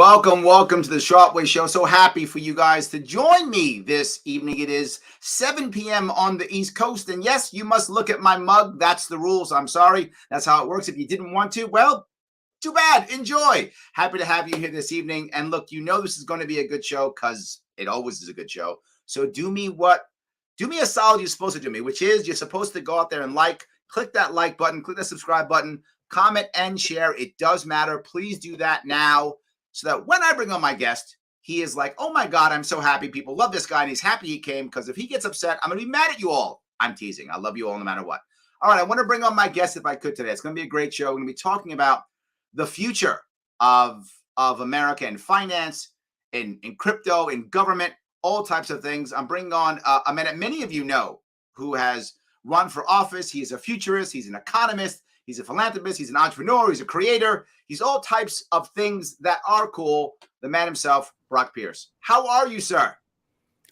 Welcome to the Sharpe Show. So happy for you guys to join me this evening. It is 7 p.m. on the East Coast. And yes, you must look at my mug. That's the rules. I'm sorry. That's how it works. If you didn't want to, well, too bad. Enjoy. Happy to have you here this evening. And look, you know this is going to be a good show because it always is a good show. So do me a solid you're supposed to do me, which is you're supposed to go out there and click that like button, click that subscribe button, comment and share. It does matter. Please do that now, so that when I bring on my guest, he is like, oh my God, I'm so happy. People love this guy and he's happy he came, because if he gets upset, I'm going to be mad at you all. I'm teasing. I love you all no matter what. All right, I want to bring on my guest if I could today. It's going to be a great show. We're going to be talking about the future of America in finance, in crypto, in government, all types of things. I'm bringing on a man that many of you know who has run for office. He is a futurist. He's an economist. He's a philanthropist. He's an entrepreneur. He's a creator. He's all types of things that are cool. The man himself, Brock Pierce. How are you, sir?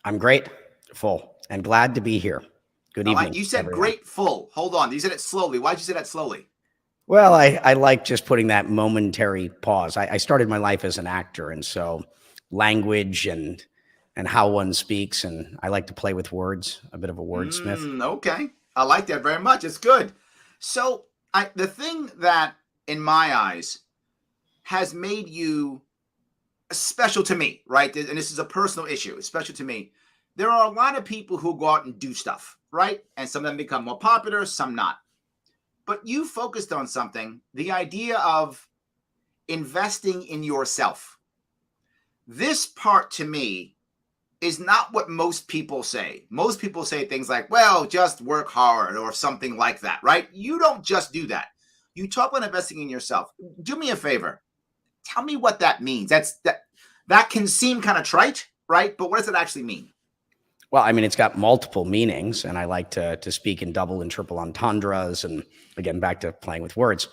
I'm grateful and glad to be here. Good evening. You said everyone. Grateful. Hold on. You said it slowly. Why'd you say that slowly? Well, I like just putting that momentary pause. I started my life as an actor, and so language and how one speaks, and I like to play with words, a bit of a wordsmith. Okay. I like that very much. It's good. So the thing that, in my eyes, has made you special to me, right? And this is a personal issue. It's special to me. There are a lot of people who go out and do stuff, right? And some of them become more popular, some not. But you focused on something, the idea of investing in yourself. This part, to me, is not what most people say. Most people say things like, well, just work hard or something like that, right? You don't just do that. You talk about investing in yourself. Do me a favor. Tell me what that means. That can seem kind of trite, right? But what does it actually mean? Well, I mean, it's got multiple meanings, and I like to speak in double and triple entendres, and again, back to playing with words.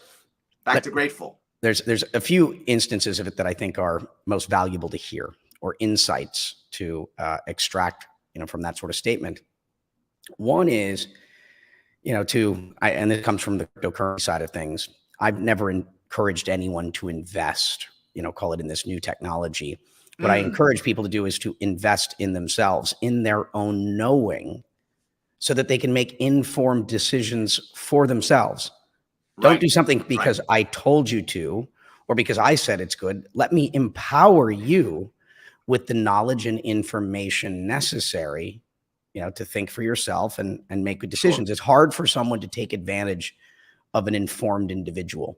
Back to grateful. There's a few instances of it that I think are most valuable to hear, or insights to extract, from that sort of statement. One is, and this comes from the cryptocurrency side of things. I've never encouraged anyone to invest, call it in this new technology. What I encourage people to do is to invest in themselves, in their own knowing, so that they can make informed decisions for themselves. Right. Don't do something because I told you to, or because I said it's good. Let me empower you with the knowledge and information necessary, to think for yourself and make good decisions. Sure. It's hard for someone to take advantage of an informed individual,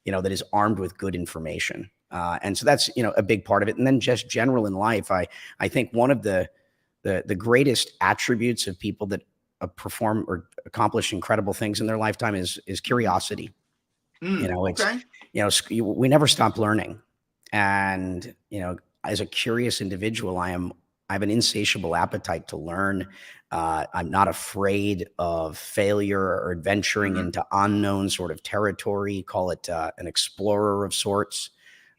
that is armed with good information. And so that's, a big part of it. And then just general in life, I think one of the greatest attributes of people that perform or accomplish incredible things in their lifetime is curiosity. We never stop learning. And, as a curious individual, I have an insatiable appetite to learn. I'm not afraid of failure or venturing into unknown sort of territory. Call it an explorer of sorts.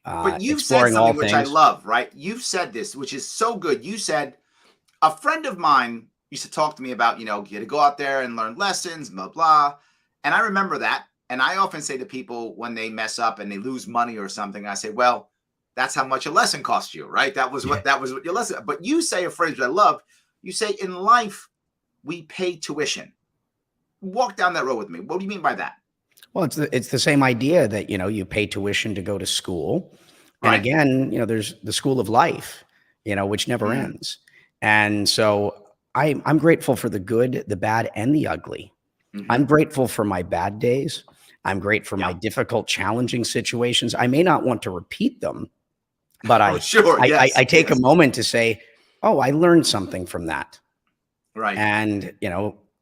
But you've said something which I love, right? You've said this, which is so good. You said, a friend of mine used to talk to me about, you had to go out there and learn lessons, blah, blah. And I remember that. And I often say to people when they mess up and they lose money or something, I say, well, that's how much a lesson cost you, right? That was what your lesson. But you say a phrase that I love. You say, in life, we pay tuition. Walk down that road with me. What do you mean by that? Well, it's the same idea that, you pay tuition to go to school. And again, there's the school of life, which never ends. And so I'm grateful for the good, the bad, and the ugly. I'm grateful for my bad days. I'm great for my difficult, challenging situations. I may not want to repeat them, but I take a moment to say, oh, I learned something from that. Right. And,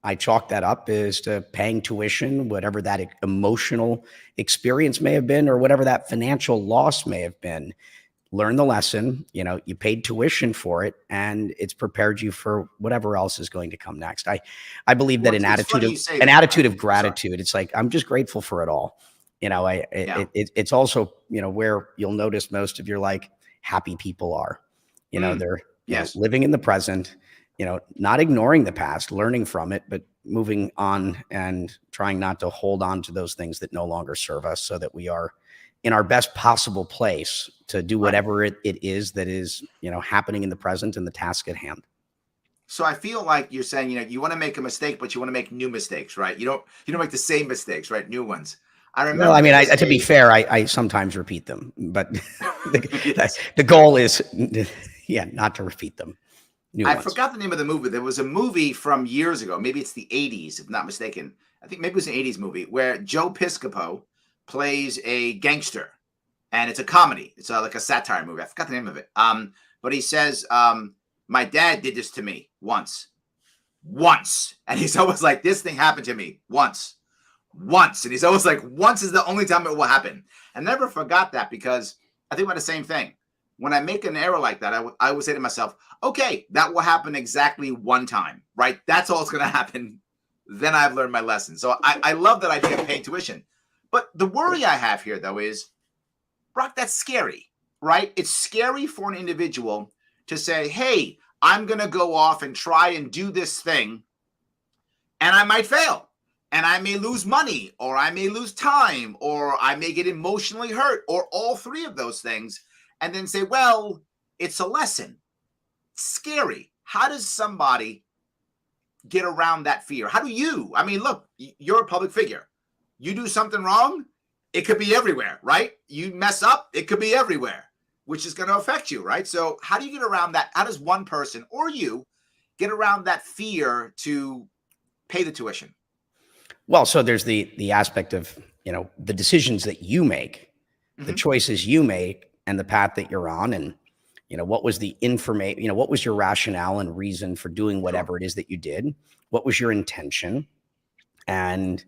I chalk that up as to paying tuition, whatever that emotional experience may have been, or whatever that financial loss may have been. Learn the lesson, you paid tuition for it, and it's prepared you for whatever else is going to come next. I believe that an attitude of gratitude. It's like, I'm just grateful for it all. It's also, where you'll notice most of your happy people are, they're living in the present, not ignoring the past, learning from it, but moving on and trying not to hold on to those things that no longer serve us, so that we are in our best possible place to do whatever it is that is, happening in the present and the task at hand. So I feel like you're saying, you want to make a mistake, but you want to make new mistakes, right? You don't make the same mistakes, right? New ones. I remember. Well, I mean, to be fair, I sometimes repeat them, but the goal is, not to repeat them. I forgot the name of the movie. There was a movie from years ago. Maybe it's the 80s, if not mistaken. I think maybe it was an 80s movie where Joe Piscopo plays a gangster, and it's a comedy. It's like a satire movie. I forgot the name of it. But he says, my dad did this to me once. And he's always like, this thing happened to me once. And he's always like, once is the only time it will happen. I never forgot that, because I think about the same thing. When I make an error like that, I would say to myself, okay, that will happen exactly one time, right? That's all it's going to happen. Then I've learned my lesson. So I love that idea of paying tuition. But the worry I have here, though, is, Brock, that's scary, right? It's scary for an individual to say, hey, I'm going to go off and try and do this thing, and I might fail. And I may lose money, or I may lose time, or I may get emotionally hurt, or all three of those things. And then say, well, it's a lesson. It's scary. How does somebody get around that fear? How do you? I mean, look, you're a public figure. You do something wrong, it could be everywhere, right? You mess up, it could be everywhere, which is going to affect you, right? So how do you get around that? How does one person or you get around that fear to pay the tuition? Well, so there's the aspect of, the decisions that you make, the choices you make, and the path that you're on, and what was the information, what was your rationale and reason for doing whatever it is that you did? What was your intention? And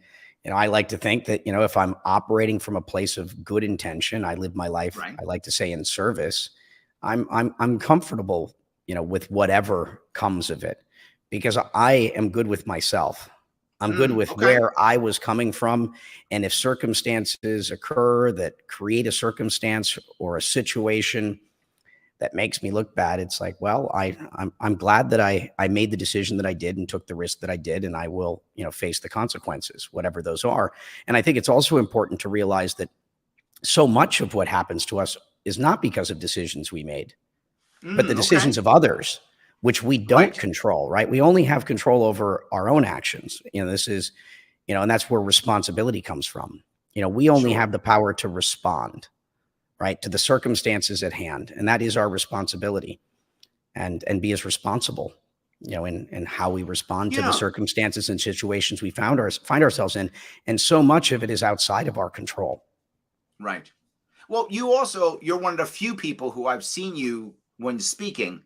I like to think that if I'm operating from a place of good intention, I live my life, I like to say, in service. I'm comfortable with whatever comes of it, because I am good with myself. I'm good with where I was coming from. And if circumstances occur that create a circumstance or a situation that makes me look bad, it's like, well, I'm glad that I made the decision that I did and took the risk that I did, and I will, face the consequences, whatever those are. And I think it's also important to realize that so much of what happens to us is not because of decisions we made, but the decisions of others, which we don't control, right? We only have control over our own actions. This is, and that's where responsibility comes from. We only have the power to respond, right, to the circumstances at hand. And that is our responsibility, and be as responsible, in how we respond to the circumstances and situations we find ourselves in. And so much of it is outside of our control. Right. Well, you're one of the few people who I've seen you, when speaking,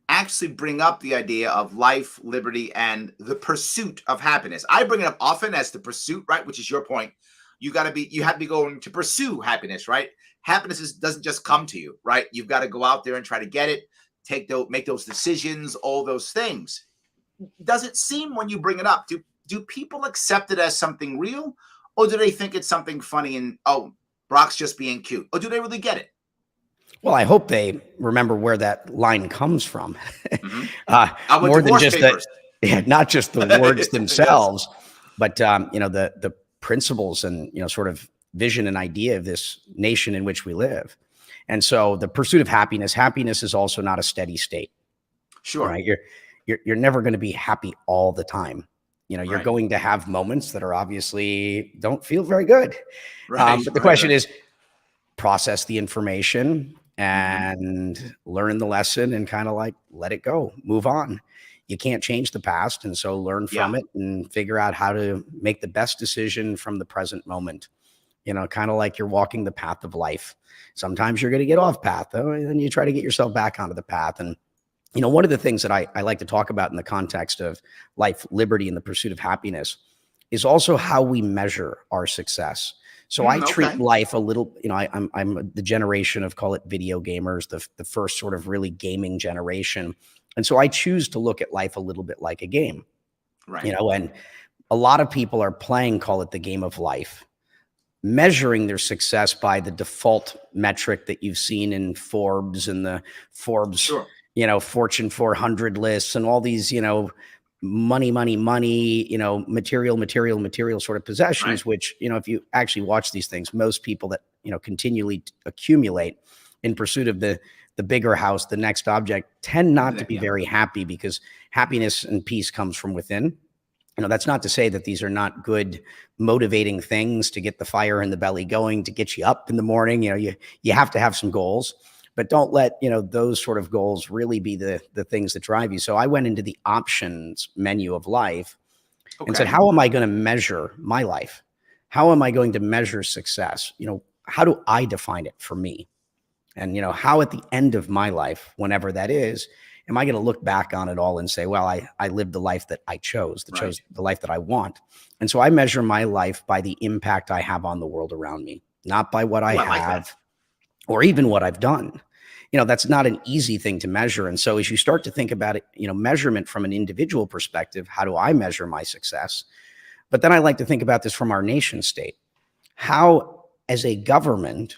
actually bring up the idea of life, liberty, and the pursuit of happiness. I bring it up often as the pursuit, right? Which is your point. You have to be going to pursue happiness, right? Happiness doesn't just come to you, right? You've got to go out there and try to get it, make those decisions, all those things. Does it seem, when you bring it up, do people accept it as something real, or do they think it's something funny and, oh, Brock's just being cute, or do they really get it? Well, I hope they remember where that line comes from. More than just not just the words themselves, but the principles and sort of vision and idea of this nation in which we live. And so the pursuit of happiness is also not a steady state. Sure. Right? You're never going to be happy all the time. You're going to have moments that are obviously don't feel very good. But the question is, process the information and learn the lesson and kind of like let it go, move on. You can't change the past. And so learn from it and figure out how to make the best decision from the present moment. Kind of like you're walking the path of life. Sometimes you're going to get off path, though, and then you try to get yourself back onto the path. And, one of the things that I like to talk about in the context of life, liberty, and the pursuit of happiness is also how we measure our success. So I treat life a little, I'm the generation of, call it, video gamers, the first sort of really gaming generation. And so I choose to look at life a little bit like a game, and a lot of people are playing, call it, the game of life, measuring their success by the default metric that you've seen in Forbes and the Forbes, Fortune 400 lists and all these, money, material sort of possessions, Right. which, if you actually watch these things, most people that, continually accumulate in pursuit of the bigger house, the next object, tend not to be Yeah. very happy, because happiness and peace comes from within. That's not to say that these are not good motivating things to get the fire in the belly going, to get you up in the morning. You have to have some goals, but don't let, those sort of goals really be the things that drive you. So I went into the options menu of life and said, Okay. how am I going to measure my life? How am I going to measure success? How do I define it for me? And, how at the end of my life, whenever that is, am I going to look back on it all and say, well, I lived the life that I chose, Right. the life that I want. And so I measure my life by the impact I have on the world around me, not by what I Ooh, I like that. have or even what I've done. That's not an easy thing to measure. And so as you start to think about it, measurement from an individual perspective, how do I measure my success? But then I like to think about this from our nation state. How, as a government,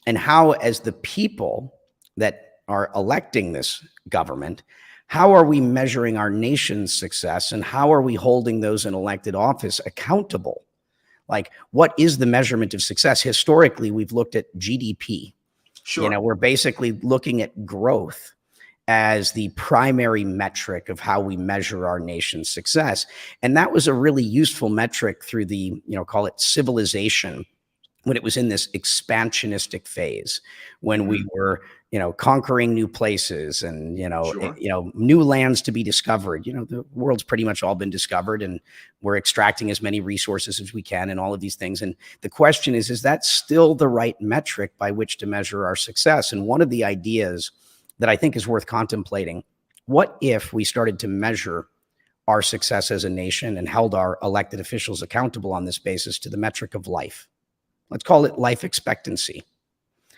and how, as the people that are electing this government, how are we measuring our nation's success, and how are we holding those in elected office accountable? Like, what is the measurement of success? Historically, we've looked at GDP. Sure. We're basically looking at growth as the primary metric of how we measure our nation's success. And that was a really useful metric through the, call it civilization, when it was in this expansionistic phase, when we were, conquering new places and, Sure. new lands to be discovered. The world's pretty much all been discovered, and we're extracting as many resources as we can and all of these things. And the question is that still the right metric by which to measure our success? And one of the ideas that I think is worth contemplating, what if we started to measure our success as a nation and held our elected officials accountable on this basis to the metric of life? Let's call it life expectancy.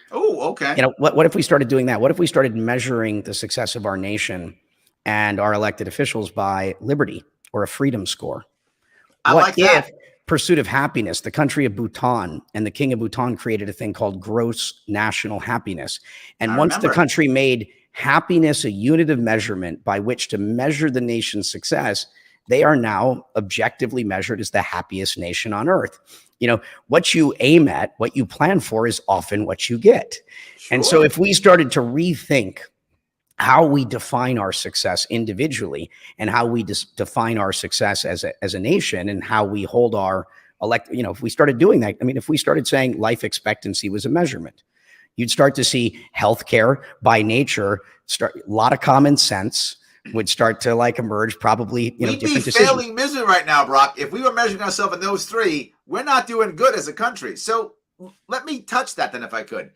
Oh, okay. What if we started doing that? What if we started measuring the success of our nation and our elected officials by liberty or a freedom score? I What like if that. pursuit of happiness, the country of Bhutan and the king of Bhutan created a thing called gross national happiness. And I once the remember. country made happiness a unit of measurement by which to measure the nation's success, they are now objectively measured as the happiest nation on earth. What you aim at, what you plan for, is often what you get. And so Sure. if we started to rethink how we define our success individually and how we define our success as a nation, and how we hold our if we started doing that, if we started saying life expectancy was a measurement, you'd start to see healthcare by nature a lot of common sense would start to emerge, probably, We'd be different decisions. failing misery right now, Brock. If we were measuring ourselves in those three, we're not doing good as a country. So let me touch that then, if I could.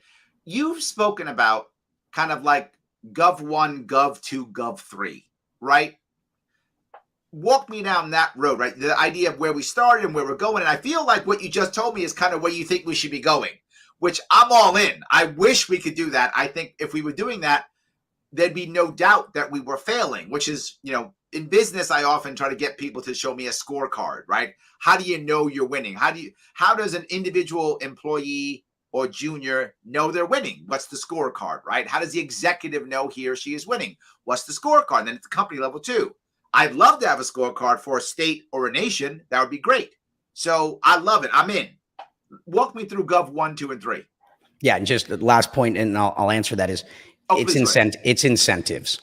You've spoken about kind of like Gov.1, Gov.2, Gov.3, right? Walk me down that road, right? The idea of where we started and where we're going. And I feel like what you just told me is kind of where you think we should be going, which I'm all in. I wish we could do that. I think if we were doing that, there'd be no doubt that we were failing, which is, in business, I often try to get people to show me a scorecard, right? How do you know you're winning? How does an individual employee or junior know they're winning? What's the scorecard, right? How does the executive know he or she is winning? What's the scorecard? And then at the company level too. I'd love to have a scorecard for a state or a nation. That would be great. So I love it. I'm in. Walk me through Gov.1, 2, and 3. Yeah, and just the last point, and I'll answer that, is it's incentives.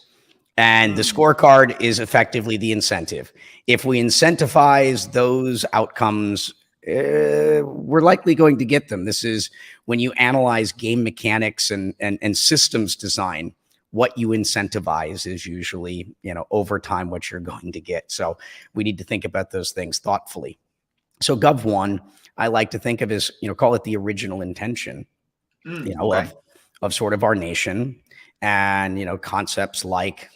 And the scorecard is effectively the incentive. If we incentivize those outcomes, we're likely going to get them. This is when you analyze game mechanics and systems design. What you incentivize is usually, over time, what you're going to get. So we need to think about those things thoughtfully. So Gov.1, I like to think of as, call it the original intention, of sort of our nation, and, concepts like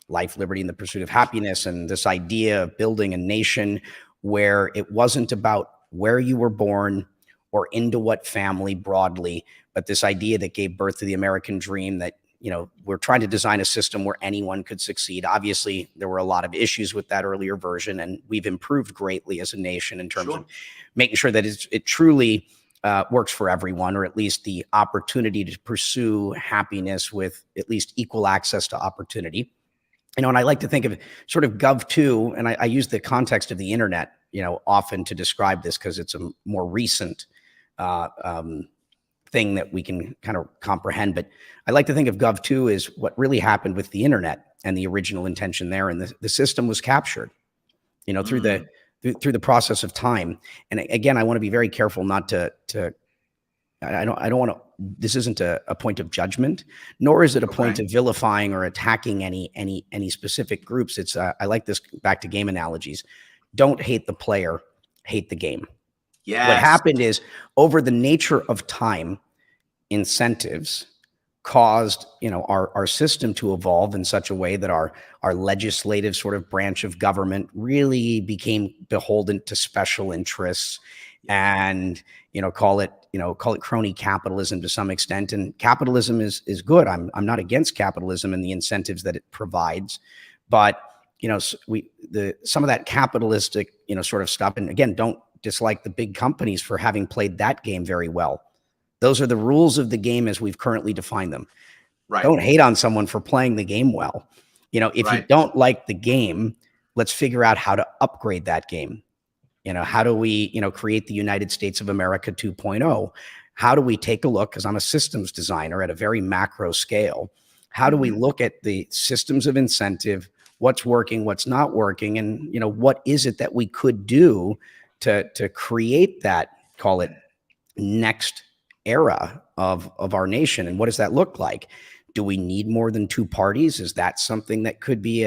life, liberty, and the pursuit of happiness, and this idea of building a nation where it wasn't about where you were born or into what family broadly, but this idea that gave birth to the American dream, that, we're trying to design a system where anyone could succeed. Obviously, there were a lot of issues with that earlier version, and we've improved greatly as a nation in terms of making sure that it truly works for everyone, or at least the opportunity to pursue happiness with at least equal access to opportunity. and I like to think of sort of Gov2, and I use the context of the internet, often to describe this because it's a more recent thing that we can kind of comprehend. But I like to think of Gov2 as what really happened with the internet and the original intention there. And the system was captured, through the process of time. And again, I want to be very careful not to I don't want to, this isn't a point of judgment, nor is it a point of vilifying or attacking any specific groups. It's I like this, back to game analogies. Don't hate the player, hate the game. Yes. What happened is, over the nature of time, incentives caused, our system to evolve in such a way that our legislative sort of branch of government really became beholden to special interests, and, call it crony capitalism to some extent. And capitalism is good. I'm not against capitalism and the incentives that it provides, but, some of that capitalistic, sort of stuff. And again, don't dislike the big companies for having played that game very well. Those are the rules of the game as we've currently defined them. Right. Don't hate on someone for playing the game well. If you don't like the game, let's figure out how to upgrade that game. How do we, create the United States of America 2.0? How do we take a look, because I'm a systems designer at a very macro scale, how do we look at the systems of incentive, what's working, what's not working, and, what is it that we could do to create that, call it, next era of our nation? And what does that look like? Do we need more than two parties? Is that something that could be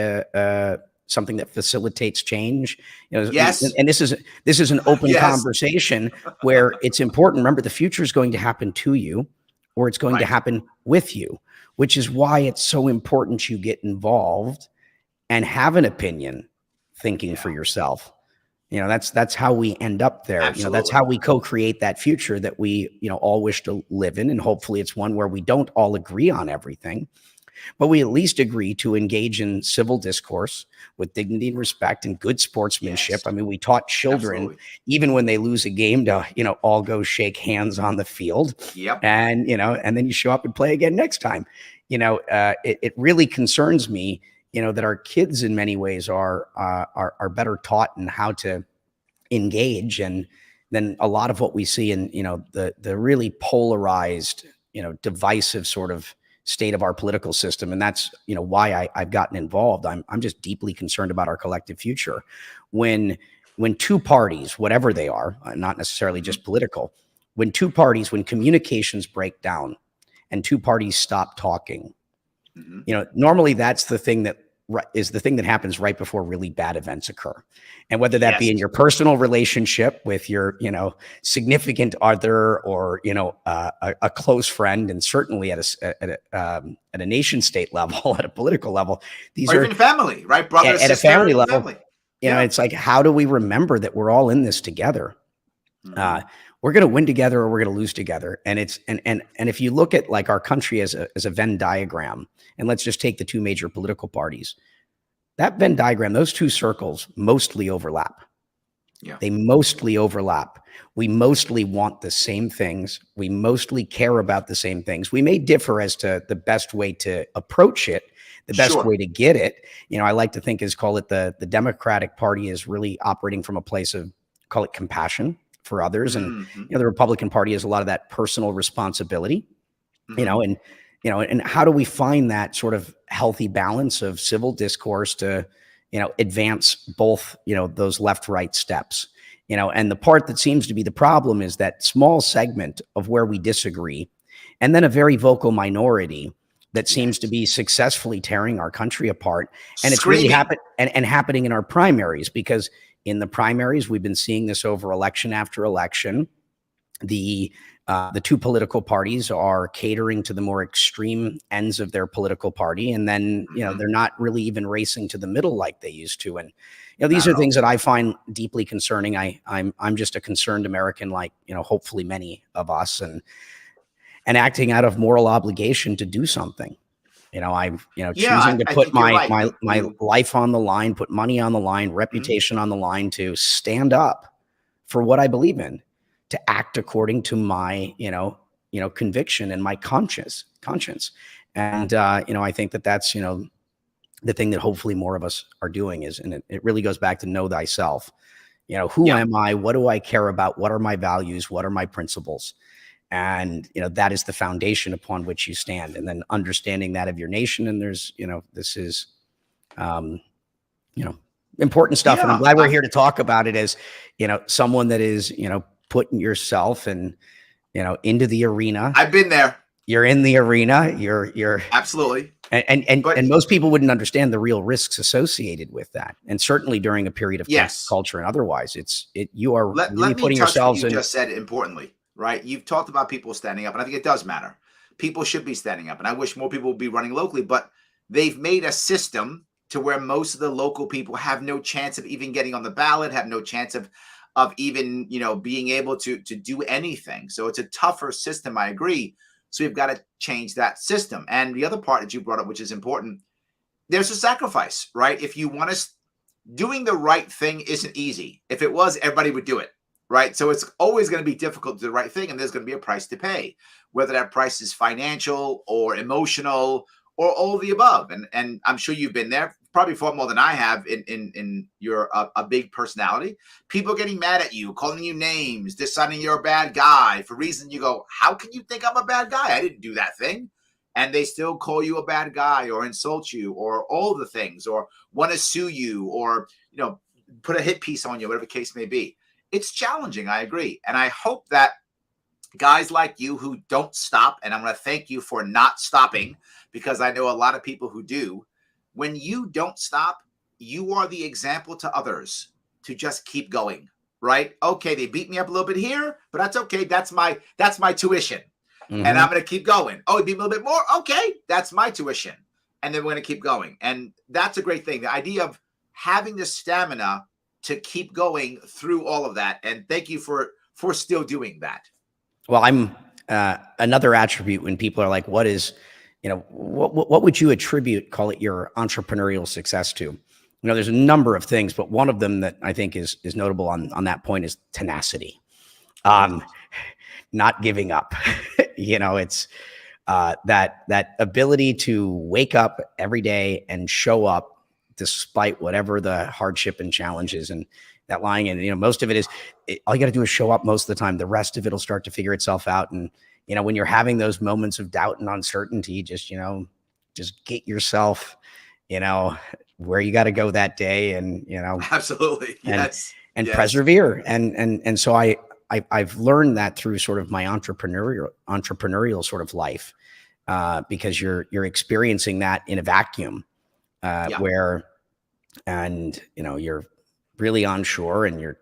something that facilitates change? Yes. And this is an open conversation where it's important. Remember, the future is going to happen to you, or it's going to happen with you, which is why it's so important you get involved and have an opinion, thinking for yourself. That's how we end up there. Absolutely. That's how we co-create that future that we, all wish to live in. And hopefully it's one where we don't all agree on everything, but we at least agree to engage in civil discourse with dignity and respect and good sportsmanship. Yes. I mean, we taught children, even when they lose a game, to, all go shake hands on the field. Yep. And, and then you show up and play again next time. It really concerns me, that our kids in many ways are better taught in how to engage, and then a lot of what we see in, the really polarized, divisive sort of state of our political system. And that's, why I've gotten involved. I'm just deeply concerned about our collective future. When two parties, whatever they are, not necessarily just political, when communications break down and two parties stop talking, normally that's the thing that happens right before really bad events occur. And whether that be in your personal relationship with your, significant other, or, a close friend, and certainly at a nation state level, at a political level, these are even family, right? Brothers, at a family level. Family. It's like, how do we remember that we're all in this together? We're going to win together, or we're going to lose together. And it's, and if you look at like our country as a Venn diagram, and let's just take the two major political parties, that Venn diagram, those two circles mostly overlap. Yeah. They mostly overlap. We mostly want the same things. We mostly care about the same things. We may differ as to the best way to approach it, the best way to get it. I like to think the Democratic Party is really operating from a place of, call it, compassion for others. And, the Republican Party has a lot of that personal responsibility, and how do we find that sort of healthy balance of civil discourse to, advance both, those left-right steps, and the part that seems to be the problem is that small segment of where we disagree, and then a very vocal minority that seems to be successfully tearing our country apart. And it's really happening in our primaries, because in the primaries, we've been seeing this over election after election. The two political parties are catering to the more extreme ends of their political party, and then they're not really even racing to the middle like they used to. And these are things that I find deeply concerning. I'm just a concerned American, like hopefully many of us, and acting out of moral obligation to do something. I'm choosing to put my life on the line, put money on the line, reputation on the line, to stand up for what I believe in, to act according to my, conviction and my conscience. And, I think that that's, the thing that hopefully more of us are doing is, and it really goes back to know thyself. You know, who Yeah. am I? What do I care about? What are my values? What are my principles? And, you know, that is the foundation upon which you stand. And then understanding that of your nation. And there's, you know, this is, you know, important stuff. And I'm Yeah. glad we're here to talk about it as, you know, someone that is, you know, putting yourself and, you know, into the arena. I've been there. You're in the arena. You're Absolutely. and But most people wouldn't understand the real risks associated with that. And certainly during a period of yes, culture and otherwise, you are really let me putting touch what yourselves you in. just said importantly, right? You've talked about people standing up, and I think it does matter. People should be standing up, and I wish more people would be running locally, but they've made a system to where most of the local people have no chance of even getting on the ballot, have no chance of even, you know, being able to do anything. So it's a tougher system, I agree. So we've got to change that system. And the other part that you brought up, which is important, there's a sacrifice, right? If you want to, doing the right thing isn't easy. If it was, everybody would do it, right? So it's always going to be difficult to do the right thing, and there's going to be a price to pay, whether that price is financial or emotional or all of the above. And I'm sure you've been there, probably far more than I have in your a big personality. People getting mad at you, calling you names, deciding you're a bad guy for reasons you go, how can you think I'm a bad guy? I didn't do that thing. And they still call you a bad guy or insult you or all the things or want to sue you or, you know, put a hit piece on you, whatever the case may be. It's challenging, I agree. And I hope that guys like you who don't stop, and I'm going to thank you for not stopping, because I know a lot of people who do. When you don't stop, you are the example to others to just keep going, right? Okay, they beat me up a little bit here, but that's okay. That's my tuition. Mhm. And I'm going to keep going. Oh, it beat me a little bit more. Okay, that's my tuition. And then we're going to keep going. And that's a great thing. The idea of having the stamina to keep going through all of that. And thank you for still doing that. Well, I'm another attribute when people are like, what is, you know, what would you attribute, call it your entrepreneurial success to? You know, there's a number of things, but one of them that I think is notable on that point is tenacity. Not giving up. You know, it's that ability to wake up every day and show up despite whatever the hardship and challenges, and that lying. And, you know, most of it is all you got to do is show up most of the time. The rest of it will start to figure itself out. And, you know, when you're having those moments of doubt and uncertainty, just, you know, just get yourself, you know, where you got to go that day, and, you know, absolutely. Yes. And yes. persevere. And so I've learned that through sort of my entrepreneurial sort of life, because you're experiencing that in a vacuum, where, and, you know, you're really unsure and you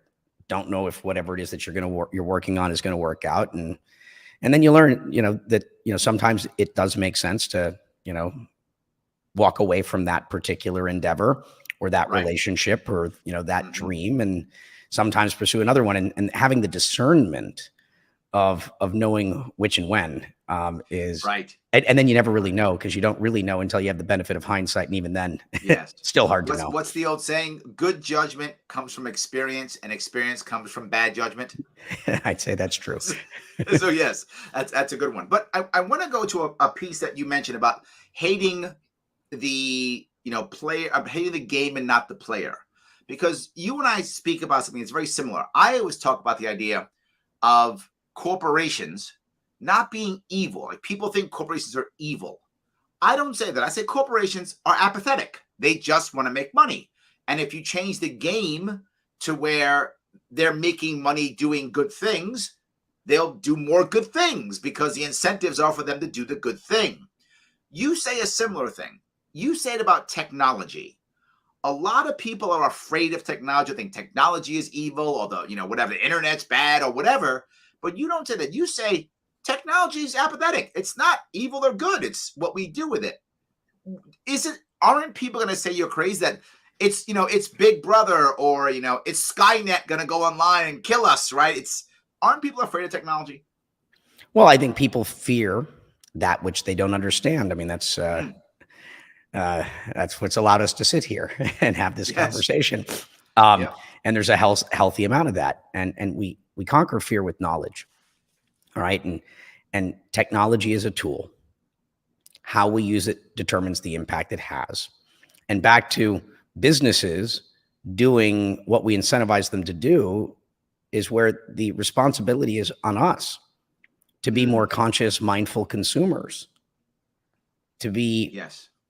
don't know if whatever it is that you're working on is going to work out. And then you learn, you know, that, you know, sometimes it does make sense to, you know, walk away from that particular endeavor or that relationship or, you know, that dream, and sometimes pursue another one, and having the discernment of knowing which and when is right. And then you never really know, because you don't really know until you have the benefit of hindsight. And even then, yes, still hard to know. What's the old saying? Good judgment comes from experience, and experience comes from bad judgment. I'd say that's true. So yes, that's a good one. But I want to go to a piece that you mentioned about hating the, you know, player, hating the game and not the player, because you and I speak about something that's very similar. I always talk about the idea of corporations not being evil. Like, people think corporations are evil. I don't say that. I say corporations are apathetic. They just want to make money. And if you change the game to where they're making money doing good things, they'll do more good things because the incentives are for them to do the good thing. You say a similar thing. You say it about technology. A lot of people are afraid of technology, think technology is evil, or the, you know, whatever, the internet's bad or whatever. But you don't say that. You say technology is apathetic. It's not evil or good. It's what we do with it. Aren't people going to say you're crazy, that it's, you know, it's Big Brother, or, you know, it's Skynet going to go online and kill us, right? Aren't people afraid of technology? Well, I think people fear that which they don't understand. I mean, that's what's allowed us to sit here and have this conversation. And there's a healthy amount of that. And we conquer fear with knowledge. All right. And technology is a tool. How we use it determines the impact it has. And back to businesses doing what we incentivize them to do is where the responsibility is on us to be more conscious, mindful consumers, to be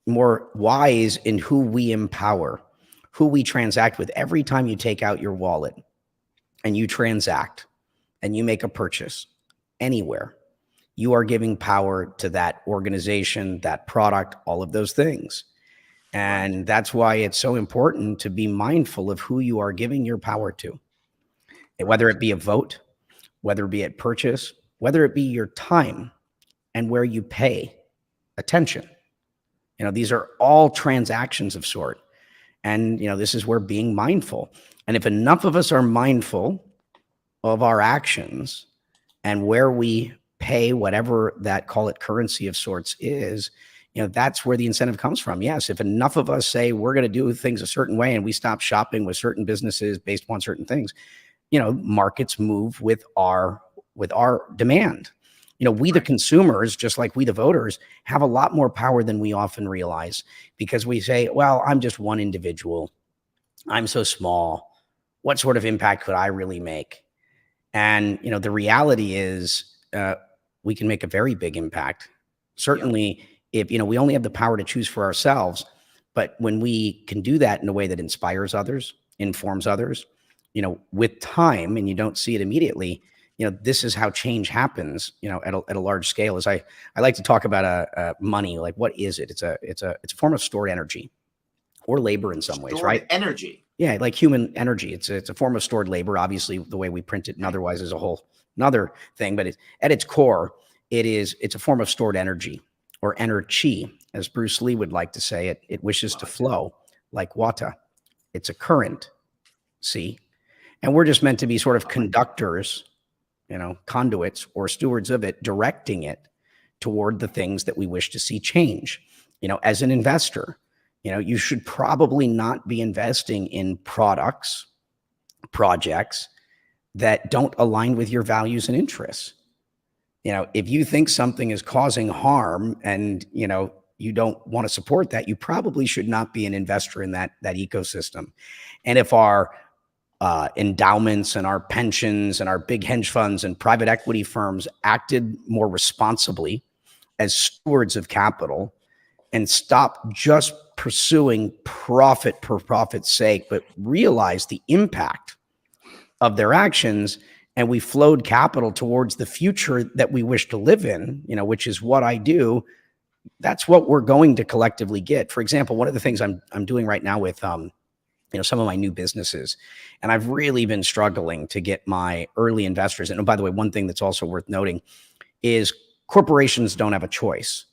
more wise in who we empower, who we transact with. Every time you take out your wallet and you transact and you make a purchase anywhere, you are giving power to that organization, that product, all of those things. And that's why it's so important to be mindful of who you are giving your power to, whether it be a vote, whether it be at purchase, whether it be your time and where you pay attention. These are all transactions of sort. And, this is where being mindful. And if enough of us are mindful of our actions and where we pay whatever that, call it currency of sorts, is, that's where the incentive comes from. Yes, if enough of us say we're going to do things a certain way and we stop shopping with certain businesses based upon certain things, markets move with our demand. We, the consumers, just like we, the voters, have a lot more power than we often realize, because we say, well, I'm just one individual. I'm so small. What sort of impact could I really make? And, the reality is we can make a very big impact. Certainly, if, we only have the power to choose for ourselves, but when we can do that in a way that inspires others, informs others, with time, and you don't see it immediately, this is how change happens, at a large scale. As I like to talk about money, like, what is it? It's a form of stored energy or labor in some ways, right? Energy. Yeah, like human energy. It's a form of stored labor. Obviously, the way we print it and otherwise is a whole another thing. But at its core, it's a form of stored energy, or energy, as Bruce Lee would like to say it. It wishes to flow like water. It's a current. See, and we're just meant to be sort of conductors, conduits or stewards of it, directing it toward the things that we wish to see change. As an investor, you should probably not be investing in products, projects that don't align with your values and interests. If you think something is causing harm and, you don't want to support that, you probably should not be an investor in that ecosystem. And if our endowments and our pensions and our big hedge funds and private equity firms acted more responsibly as stewards of capital and stop just pursuing profit for profit's sake, but realize the impact of their actions, and we flowed capital towards the future that we wish to live in, which is what I do, that's what we're going to collectively get. For example, one of the things I'm doing right now with some of my new businesses, and I've really been struggling to get my early investors. And by the way, one thing that's also worth noting is corporations don't have a choice.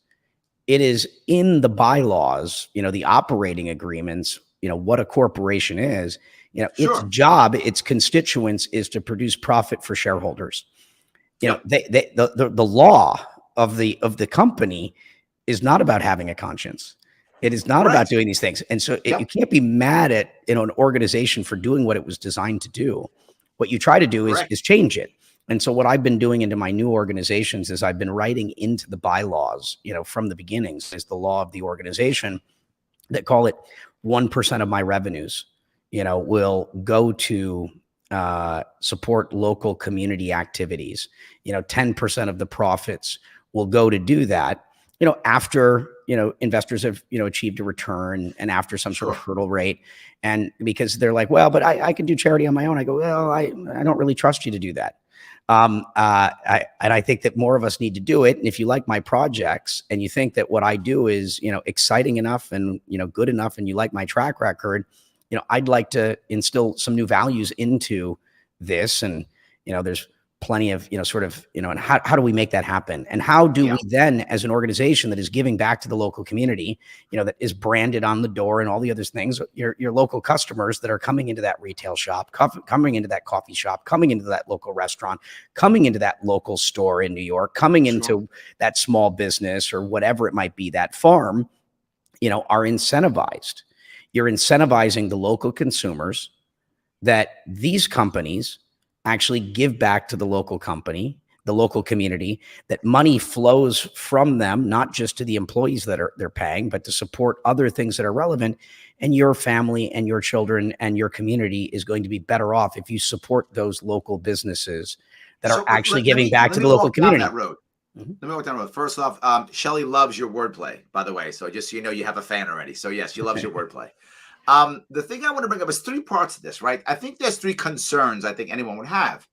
It is in the bylaws, the operating agreements, what a corporation is, its job, its constituents, is to produce profit for shareholders. The law of the company is not about having a conscience. It is not about doing these things. And so you can't be mad at an organization for doing what it was designed to do. What you try to do is change it. And so what I've been doing into my new organizations is I've been writing into the bylaws, from the beginnings, is the law of the organization that call it 1% of my revenues, will go to support local community activities. 10% of the profits will go to do that, after, investors have, achieved a return and after some sort of hurdle rate. And because they're like, well, but I can do charity on my own. I go, well, I don't really trust you to do that. I think that more of us need to do it. And if you like my projects and you think that what I do is, exciting enough and, good enough, and you like my track record, I'd like to instill some new values into this. And, there's plenty of, and how do we make that happen? And how do we then, as an organization that is giving back to the local community, that is branded on the door and all the other things, your local customers that are coming into that retail shop, coming into that coffee shop, coming into that local restaurant, coming into that local store in New York, coming into that small business or whatever it might be, that farm, are incentivized. You're incentivizing the local consumers that these companies actually give back to the local company. the local community, that money flows from them, not just to the employees that they're paying, but to support other things that are relevant. And your family and your children and your community is going to be better off if you support those local businesses that are actually giving back to the local community. That road. Let me walk down the road. First off, Shelly loves your wordplay, by the way. So just so you know, you have a fan already. So yes, she loves your wordplay. The thing I want to bring up is 3 parts of this, right? I think there's 3 concerns I think anyone would have.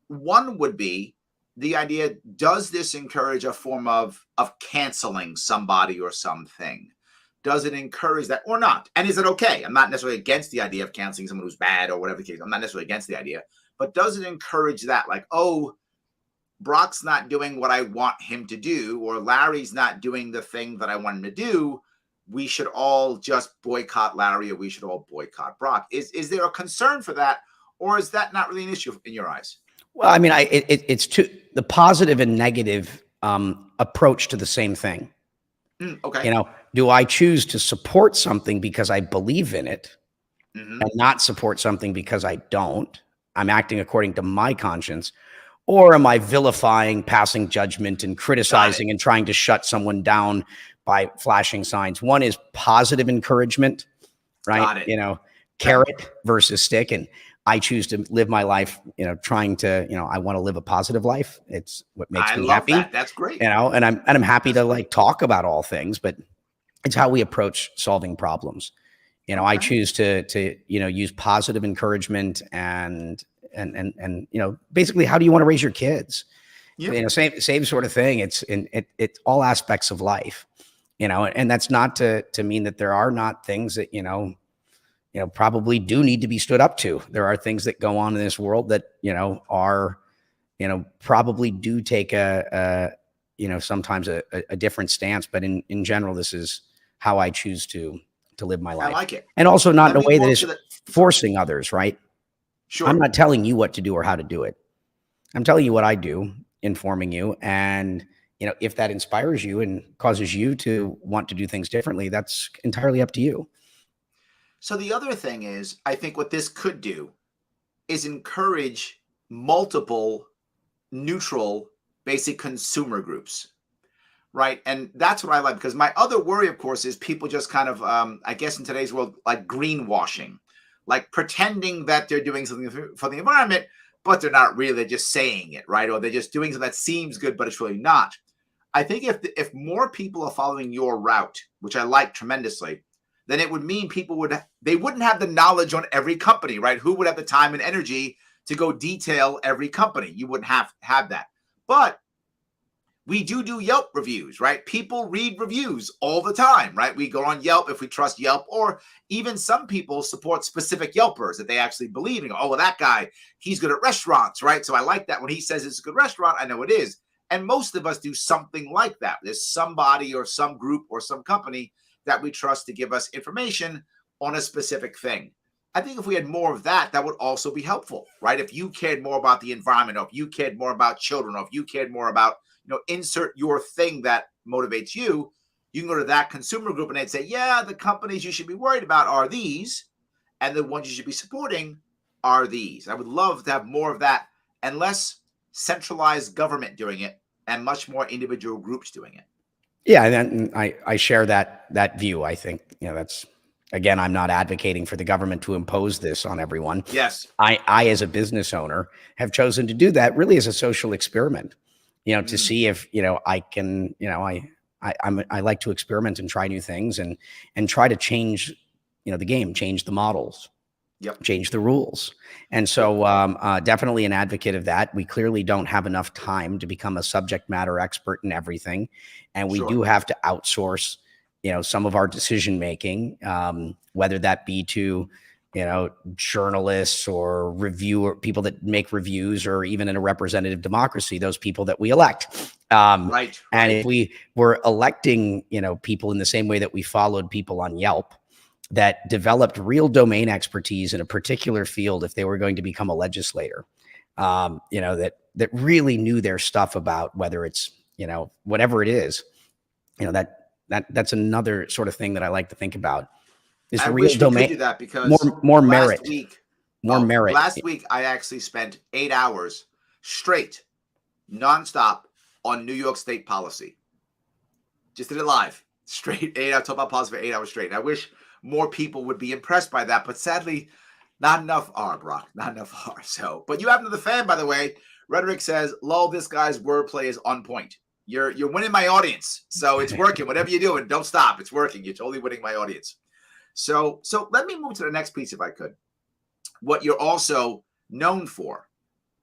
One would be the idea, does this encourage a form of canceling somebody or something? Does it encourage that or not? And is it okay? I'm not necessarily against the idea of canceling someone who's bad or whatever the case. I'm not necessarily against the idea, but does it encourage that? Like, oh, Brock's not doing what I want him to do, or Larry's not doing the thing that I want him to do. We should all just boycott Larry, or we should all boycott Brock. Is there a concern for that, or is that not really an issue in your eyes? Well, I mean, it's the positive and negative approach to the same thing. Okay. Do I choose to support something because I believe in it and not support something because I don't? I'm acting according to my conscience. Or am I vilifying, passing judgment, and criticizing and trying to shut someone down by flashing signs? One is positive encouragement, right? Carrot versus stick. And I choose to live my life, trying to, I want to live a positive life. It's what makes me happy. That's great. And I'm happy to talk about all things, but it's how we approach solving problems. I choose to use positive encouragement and basically, how do you want to raise your kids? Same sort of thing. It's all aspects of life, and that's not to mean that there are not things that, probably do need to be stood up to. There are things that go on in this world that, are, probably do take sometimes a different stance, but in general, this is how I choose to live my life. I like it. And also not in a way that is forcing others, right? Sure. I'm not telling you what to do or how to do it. I'm telling you what I do, informing you. And, if that inspires you and causes you to want to do things differently, that's entirely up to you. So the other thing is, I think what this could do is encourage multiple neutral, basic consumer groups, right? And that's what I like, because my other worry, of course, is people just kind of, I guess in today's world, like greenwashing. Like pretending that they're doing something for the environment, but they're not really. They're just saying it, right? Or they're just doing something that seems good, but it's really not. I think if more people are following your route, which I like tremendously, then it would mean they wouldn't have the knowledge on every company, right? Who would have the time and energy to go detail every company? You wouldn't have that. But we do Yelp reviews, right? People read reviews all the time, right? We go on Yelp if we trust Yelp, or even some people support specific Yelpers that they actually believe in. Oh, well, that guy, he's good at restaurants, right? So I like that. When he says it's a good restaurant, I know it is. And most of us do something like that. There's somebody or some group or some company that we trust to give us information on a specific thing. I think if we had more of that, that would also be helpful, right? If you cared more about the environment, or if you cared more about children, or if you cared more about insert your thing that motivates you, you can go to that consumer group and they'd say, yeah, the companies you should be worried about are these, and the ones you should be supporting are these. I would love to have more of that and less centralized government doing it and much more individual groups doing it. Yeah, and I share that view. I think, that's, again, I'm not advocating for the government to impose this on everyone. Yes. I as a business owner, have chosen to do that really as a social experiment. To see if, I can, I like to experiment and try new things and try to change, the game, change the models, change the rules. And so definitely an advocate of that. We clearly don't have enough time to become a subject matter expert in everything. And we do have to outsource, some of our decision making, whether that be to, journalists or people that make reviews, or even in a representative democracy, those people that we elect. Right. And if we were electing, people in the same way that we followed people on Yelp that developed real domain expertise in a particular field, if they were going to become a legislator, that really knew their stuff about whether it's, whatever it is, that's another sort of thing that I like to think about. I wish we could do that, because more merit. Last week, I actually spent 8 hours straight nonstop on New York State policy. Just did it live, straight 8 hours, talk about policy for 8 hours straight. And I wish more people would be impressed by that, but sadly, not enough are, Brock. Not enough are. So, but you happen to the fan, by the way. Rhetoric says, "Lol, this guy's wordplay is on point." You're winning my audience, so it's working. Whatever you do, and don't stop. It's working. You're totally winning my audience. So let me move to the next piece, if I could. What you're also known for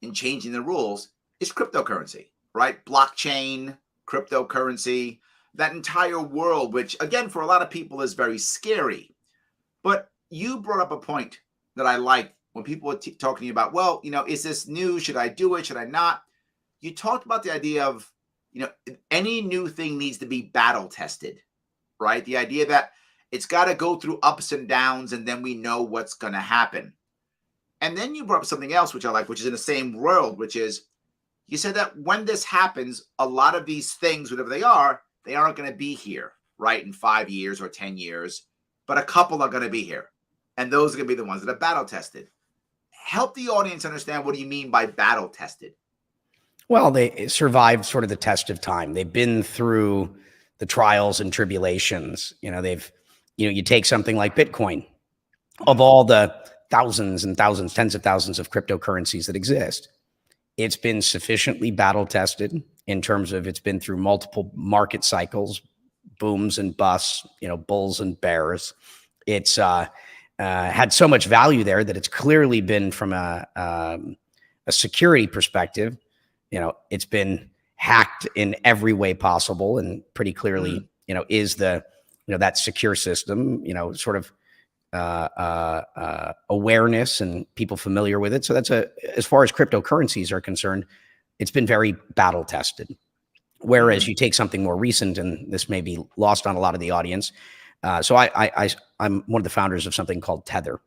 in changing the rules is cryptocurrency, right? Blockchain, cryptocurrency, that entire world, which again, for a lot of people is very scary. But you brought up a point that I like when people were talking to you about, well, is this new? Should I do it? Should I not? You talked about the idea of, any new thing needs to be battle tested, right? The idea that it's got to go through ups and downs, and then we know what's going to happen. And then you brought up something else, which I like, which is in the same world, which is you said that when this happens, a lot of these things, whatever they aren't going to be here, right, in 5 years or 10 years, but a couple are going to be here. And those are going to be the ones that are battle tested. Help the audience understand, what do you mean by battle tested? Well, they survived sort of the test of time. They've been through the trials and tribulations. You take something like Bitcoin. Of all the thousands and thousands, tens of thousands of cryptocurrencies that exist, it's been sufficiently battle tested in terms of it's been through multiple market cycles, booms and busts, bulls and bears. It's had so much value there that it's clearly been, from a security perspective, it's been hacked in every way possible, and pretty clearly, is the, that secure system, sort of awareness and people familiar with it. So that's as far as cryptocurrencies are concerned, it's been very battle tested. Whereas you take something more recent, and this may be lost on a lot of the audience. So I'm one of the founders of something called Tether.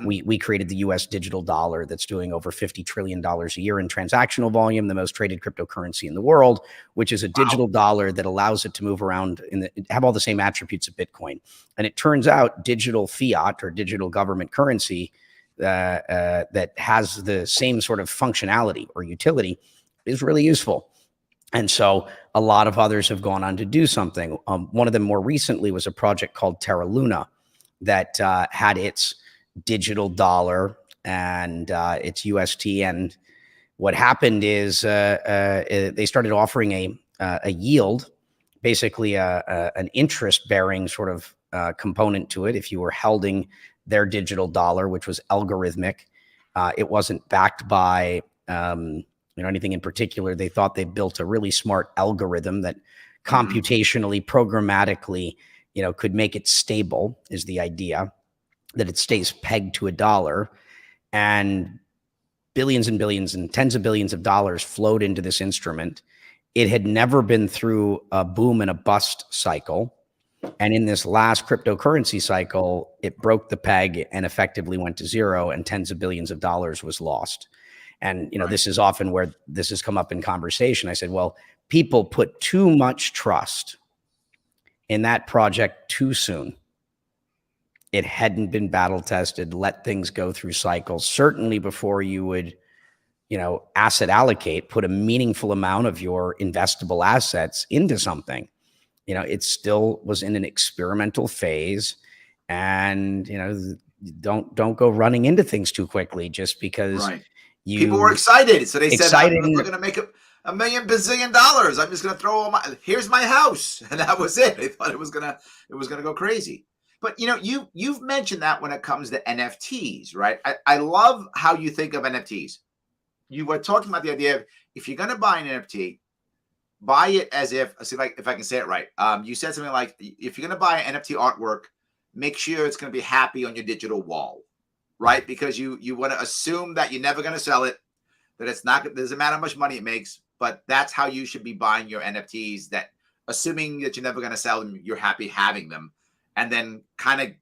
We created the US digital dollar that's doing over $50 trillion a year in transactional volume, the most traded cryptocurrency in the world, which is a digital dollar that allows it to move around and have all the same attributes of Bitcoin. And it turns out digital fiat, or digital government currency, that has the same sort of functionality or utility, is really useful. And so a lot of others have gone on to do something. One of them more recently was a project called Terra Luna that had its digital dollar and its UST. And what happened is they started offering a yield, basically an interest-bearing sort of component to it if you were holding their digital dollar, which was algorithmic. It wasn't backed by anything in particular. They thought they built a really smart algorithm that computationally, programmatically, could make it stable, is the idea, that it stays pegged to a dollar. And billions and billions and tens of billions of dollars flowed into this instrument. It had never been through a boom and a bust cycle. And in this last cryptocurrency cycle, it broke the peg and effectively went to zero, and tens of billions of dollars was lost. And, this is often where this has come up in conversation. I said, well, people put too much trust in that project too soon. It hadn't been battle tested, let things go through cycles. Certainly before you would, asset allocate, put a meaningful amount of your investable assets into something. It still was in an experimental phase, and, don't go running into things too quickly just because people were excited. So they said, we're going to make $1 million bazillion. I'm just going to throw here's my house. And that was it. They thought it was going to go crazy. But, you've mentioned that when it comes to NFTs, right? I love how you think of NFTs. You were talking about the idea of, if you're going to buy an NFT, buy it as if I can say it right. You said something like, if you're going to buy an NFT artwork, make sure it's going to be happy on your digital wall, right? Because you want to assume that you're never going to sell it, that it's not, doesn't matter how much money it makes, but that's how you should be buying your NFTs, that assuming that you're never going to sell them, you're happy having them. And then kind of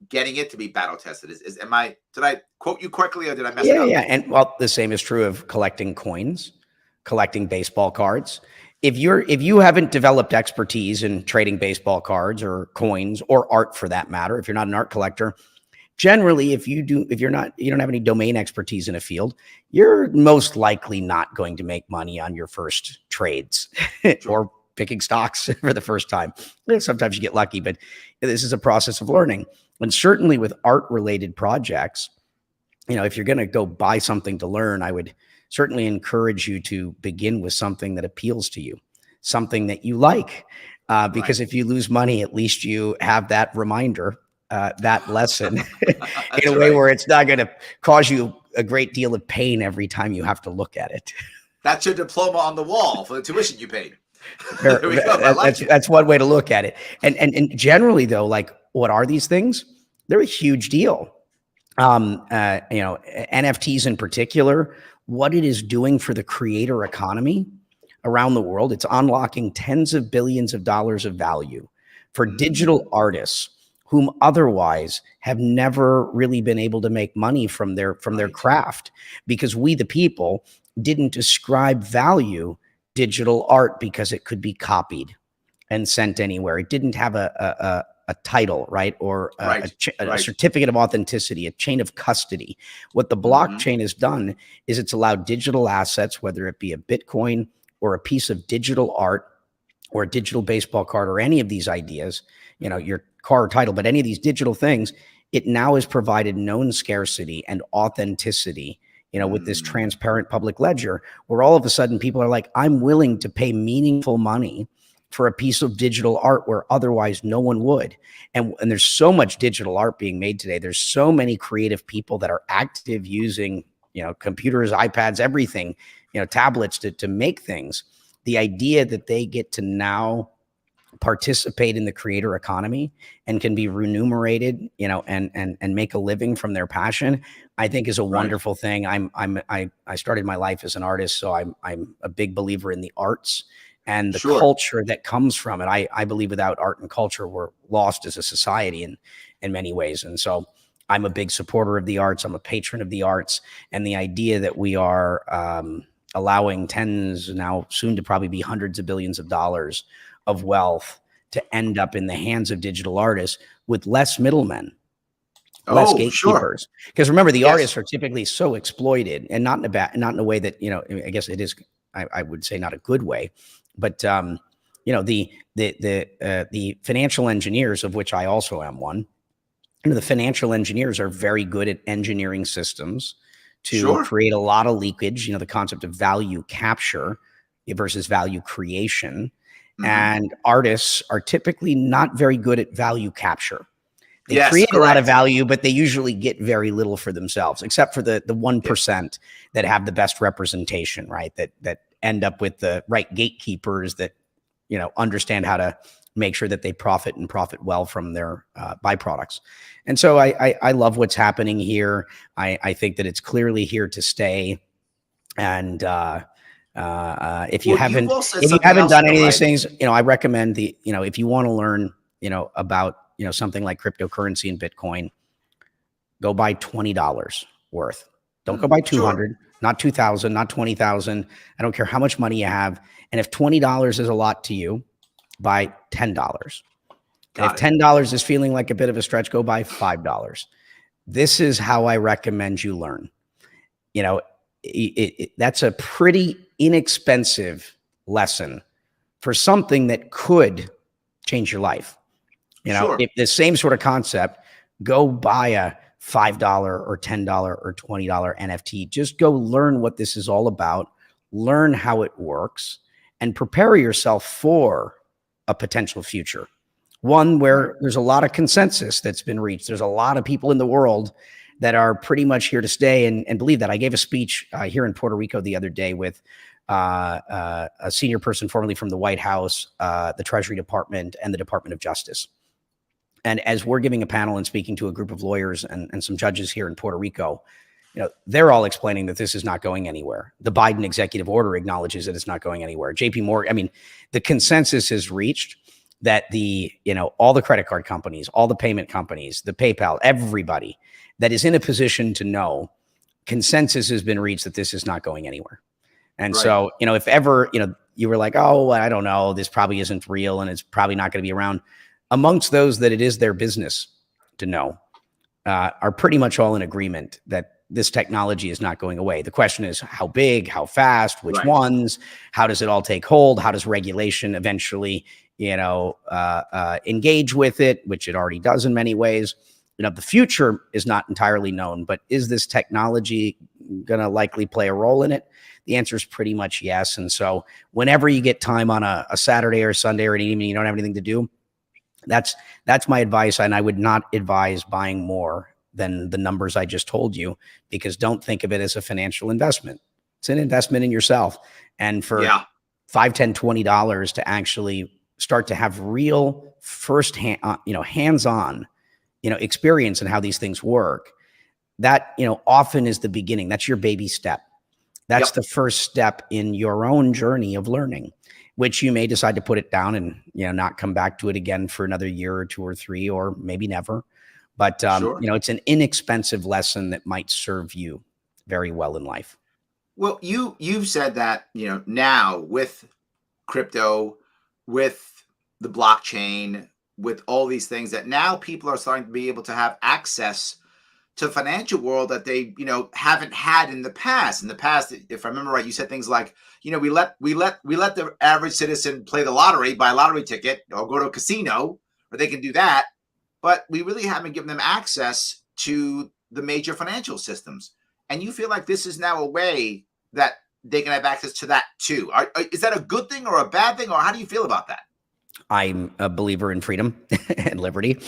getting it to be battle tested. Did I quote you correctly, or did I mess it up? Yeah. And the same is true of collecting coins, collecting baseball cards. If you haven't developed expertise in trading baseball cards or coins or art for that matter, if you're not an art collector, generally, if you don't have any domain expertise in a field, you're most likely not going to make money on your first trades or picking stocks for the first time. Sometimes you get lucky, but this is a process of learning. And certainly with art related projects, if you're going to go buy something to learn, I would certainly encourage you to begin with something that appeals to you, something that you like, because if you lose money, at least you have that reminder, that lesson in a way where it's not going to cause you a great deal of pain every time you have to look at it. That's your diploma on the wall for the tuition you paid. There we go. That's one way to look at it. And generally though, like, what are these things? They're a huge deal. NFTs in particular, what it is doing for the creator economy around the world, it's unlocking tens of billions of dollars of value for digital artists whom otherwise have never really been able to make money from their craft, because we, the people, didn't ascribe value digital art because it could be copied and sent anywhere. It didn't have a title, right? Or a certificate of authenticity, a chain of custody. What the blockchain has done is it's allowed digital assets, whether it be a Bitcoin or a piece of digital art or a digital baseball card or any of these ideas, your car or title, but any of these digital things, it now has provided known scarcity and authenticity, with this transparent public ledger, where all of a sudden people are like, I'm willing to pay meaningful money for a piece of digital art where otherwise no one would. And there's so much digital art being made today. There's so many creative people that are active using, computers, iPads, everything, tablets to make things. The idea that they get to now participate in the creator economy and can be remunerated, and make a living from their passion, I think is a wonderful thing. I started my life as an artist, so I'm a big believer in the arts and the culture that comes from it. I believe without art and culture, we're lost as a society in many ways. And so I'm a big supporter of the arts. I'm a patron of the arts, and the idea that we are allowing tens, now soon to probably be hundreds of billions of dollars of wealth to end up in the hands of digital artists with less middlemen, less gatekeepers. Because remember, the artists are typically so exploited, and not in a way that, I guess it is, I would say not a good way, but the financial engineers, of which I also am one, the financial engineers are very good at engineering systems to create a lot of leakage, the concept of value capture versus value creation. And artists are typically not very good at value capture. They create a lot of value, but they usually get very little for themselves, except for the 1% that have the best representation, right? That end up with the right gatekeepers that, understand how to make sure that they profit well from their byproducts. And so I love what's happening here. I think that it's clearly here to stay. And if you haven't done any of these things, I recommend if you want to learn, about, something like cryptocurrency and Bitcoin, go buy $20 worth. Don't go buy 200, not 2,000, not 20,000. I don't care how much money you have. And if $20 is a lot to you, buy $10. And if $10 is feeling like a bit of a stretch, go buy $5. This is how I recommend you learn. That's a pretty inexpensive lesson for something that could change your life. If the same sort of concept, go buy a $5 or $10 or $20 NFT. Just go learn what this is all about, learn how it works, and prepare yourself for a potential future. One where there's a lot of consensus that's been reached. There's a lot of people in the world that are pretty much here to stay and believe that. I gave a speech here in Puerto Rico the other day with a senior person formerly from the White House, the Treasury Department, and the Department of Justice. And as we're giving a panel and speaking to a group of lawyers and some judges here in Puerto Rico, they're all explaining that this is not going anywhere. The Biden executive order acknowledges that it's not going anywhere. JP Morgan, the consensus is reached that all the credit card companies, all the payment companies, the PayPal, everybody that is in a position to know, consensus has been reached that this is not going anywhere. And so, if ever, you were like, oh, I don't know, this probably isn't real and it's probably not going to be around. Amongst those that it is their business to know, are pretty much all in agreement that this technology is not going away. The question is how big, how fast, which Right. ones, how does it all take hold? How does regulation eventually, engage with it, which it already does in many ways? The future is not entirely known, but is this technology going to likely play a role in it? The answer is pretty much yes. And so whenever you get time on a Saturday or Sunday or an evening, you don't have anything to do, that's my advice. And I would not advise buying more than the numbers I just told you, because don't think of it as a financial investment. It's an investment in yourself. And for $5, $10, $20 to actually start to have real firsthand, hands-on, experience in how these things work, that, often is the beginning. That's your baby step. That's the first step in your own journey of learning, which you may decide to put it down and, not come back to it again for another year or 2 or 3, or maybe never. But, it's an inexpensive lesson that might serve you very well in life. Well, you've said that, now with crypto, with the blockchain, with all these things, that now people are starting to be able to have access to the financial world that they, haven't had in the past. In the past, if I remember right, you said things like, we let the average citizen play the lottery, buy a lottery ticket, or go to a casino, or they can do that. But we really haven't given them access to the major financial systems. And you feel like this is now a way that they can have access to that too. Is that a good thing or a bad thing, or how do you feel about that? I'm a believer in freedom and liberty.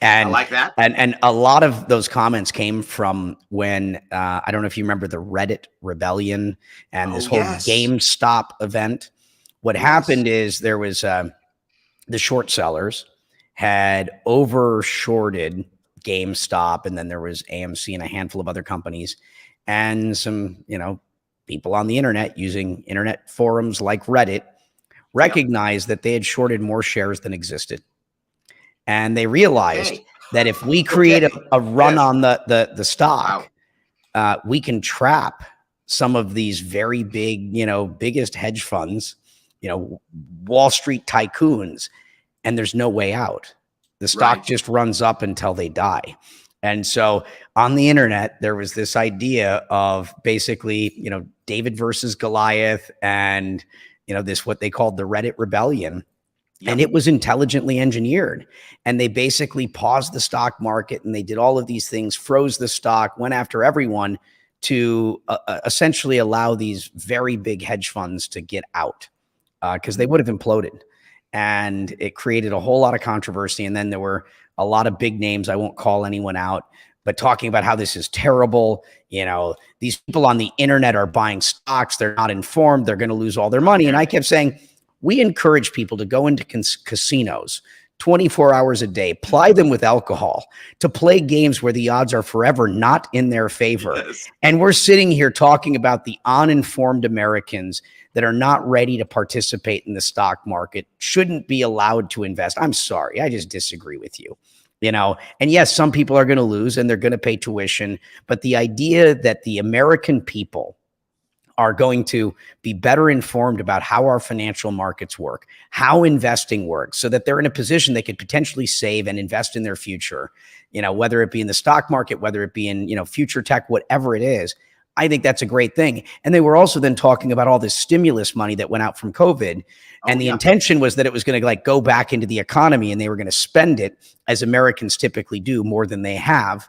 And I like that. And a lot of those comments came from when, I don't know if you remember the Reddit rebellion and this whole GameStop event. What happened is there was the short sellers had over shorted GameStop, and then there was AMC and a handful of other companies, and some, people on the internet using internet forums like Reddit recognized that they had shorted more shares than existed. And they realized that if we create a run on the stock, we can trap some of these very big, biggest hedge funds, Wall Street tycoons, and there's no way out. The stock just runs up until they die. And so on the internet, there was this idea of basically, David versus Goliath, and, this, what they called the Reddit rebellion. And it was intelligently engineered. And they basically paused the stock market, and they did all of these things, froze the stock, went after everyone to essentially allow these very big hedge funds to get out, because they would have imploded. And it created a whole lot of controversy. And then there were a lot of big names, I won't call anyone out, but talking about how this is terrible. These people on the internet are buying stocks. They're not informed. They're going to lose all their money. And I kept saying, we encourage people to go into casinos 24 hours a day, ply them with alcohol, to play games where the odds are forever not in their favor. And we're sitting here talking about the uninformed Americans that are not ready to participate in the stock market, shouldn't be allowed to invest. I'm sorry, I just disagree with you. And yes, some people are going to lose and they're going to pay tuition, but the idea that the American people are going to be better informed about how our financial markets work, how investing works, so that they're in a position they could potentially save and invest in their future, whether it be in the stock market, whether it be in, future tech, whatever it is. I think that's a great thing. And they were also then talking about all this stimulus money that went out from COVID. And the intention was that it was going to go back into the economy, and they were going to spend it, as Americans typically do, more than they have.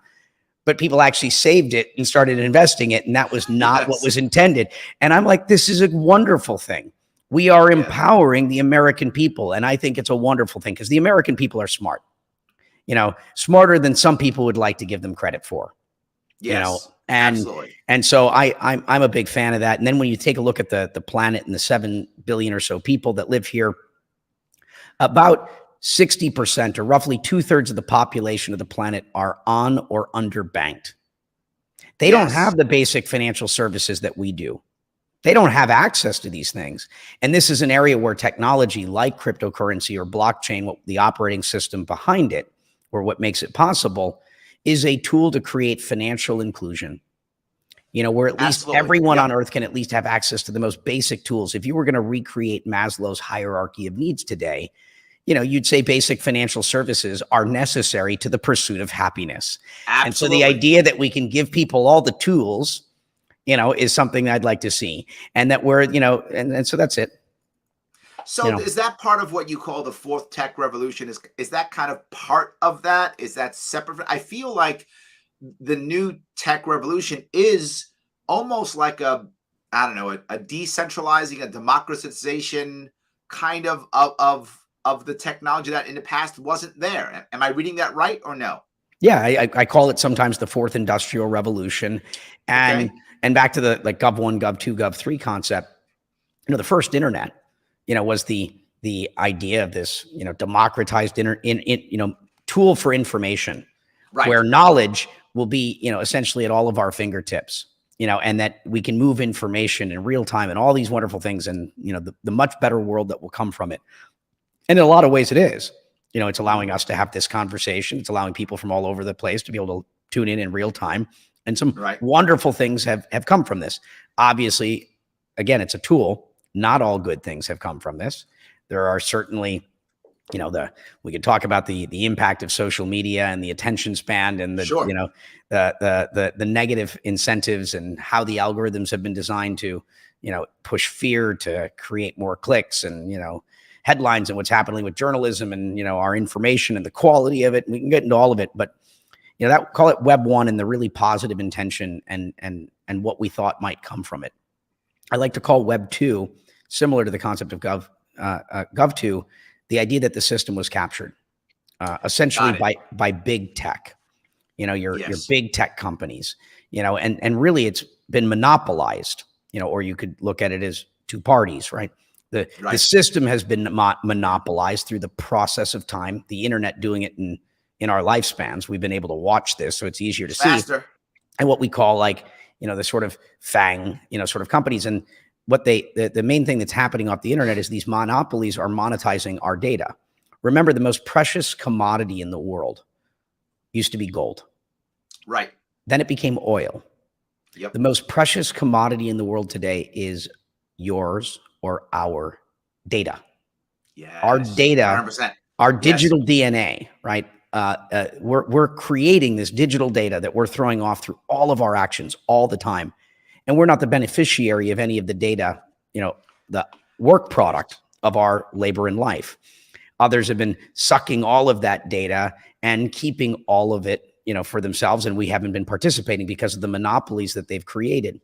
But people actually saved it and started investing it. And that was not what was intended. And I'm like, this is a wonderful thing. We are empowering the American people. And I think it's a wonderful thing, because the American people are smart, smarter than some people would like to give them credit for. Absolutely. And so I'm a big fan of that. And then when you take a look at the planet and the 7 billion or so people that live here, about 60%, or roughly 2/3 of the population of the planet, are on or underbanked. They don't have the basic financial services that we do. They don't have access to these things. And this is an area where technology like cryptocurrency or blockchain, the operating system behind it, or what makes it possible, is a tool to create financial inclusion. Where at least everyone on earth can at least have access to the most basic tools. If you were going to recreate Maslow's hierarchy of needs today, you'd say basic financial services are necessary to the pursuit of happiness. Absolutely. And so the idea that we can give people all the tools, is something I'd like to see. And that we're, and so that's it. So is that part of what you call the fourth tech revolution? Is that kind of part of that? Is that separate? I feel like the new tech revolution is almost like a decentralizing, a democratization kind of the technology that in the past wasn't there. Am I reading that right or no? Yeah, I call it sometimes the fourth industrial revolution. And back to the Gov.1, Gov.2, Gov.3 concept, the first internet, was the idea of this, democratized tool for information, right, where knowledge will be, essentially at all of our fingertips, and that we can move information in real time and all these wonderful things, and, the much better world that will come from it. And in a lot of ways it is, it's allowing us to have this conversation. It's allowing people from all over the place to be able to tune in real time. And some wonderful things have come from this. Obviously, again, it's a tool. Not all good things have come from this. There are certainly, we could talk about the impact of social media and the attention span and the, the negative incentives and how the algorithms have been designed to, push fear, to create more clicks and, headlines, and what's happening with journalism and, our information and the quality of it. We can get into all of it, but, that, call it Web 1 and the really positive intention and what we thought might come from it. I like to call Web 2, similar to the concept of Gov 2, the idea that the system was captured, essentially by big tech, your big tech companies, and really it's been monopolized, or you could look at it as two parties, right? The system has been monopolized through the process of time, the internet doing it in our lifespans. We've been able to watch this, so it's easier to see. And what we call the sort of FANG, sort of companies. And what the main thing that's happening off the internet is these monopolies are monetizing our data. Remember, the most precious commodity in the world used to be gold. Right. Then it became oil. Yep. The most precious commodity in the world today is yours or our data. Yes, our data, 100%. Our digital DNA, right? We're creating this digital data that we're throwing off through all of our actions all the time. And we're not the beneficiary of any of the data, the work product of our labor in life. Others have been sucking all of that data and keeping all of it, for themselves. And we haven't been participating because of the monopolies that they've created.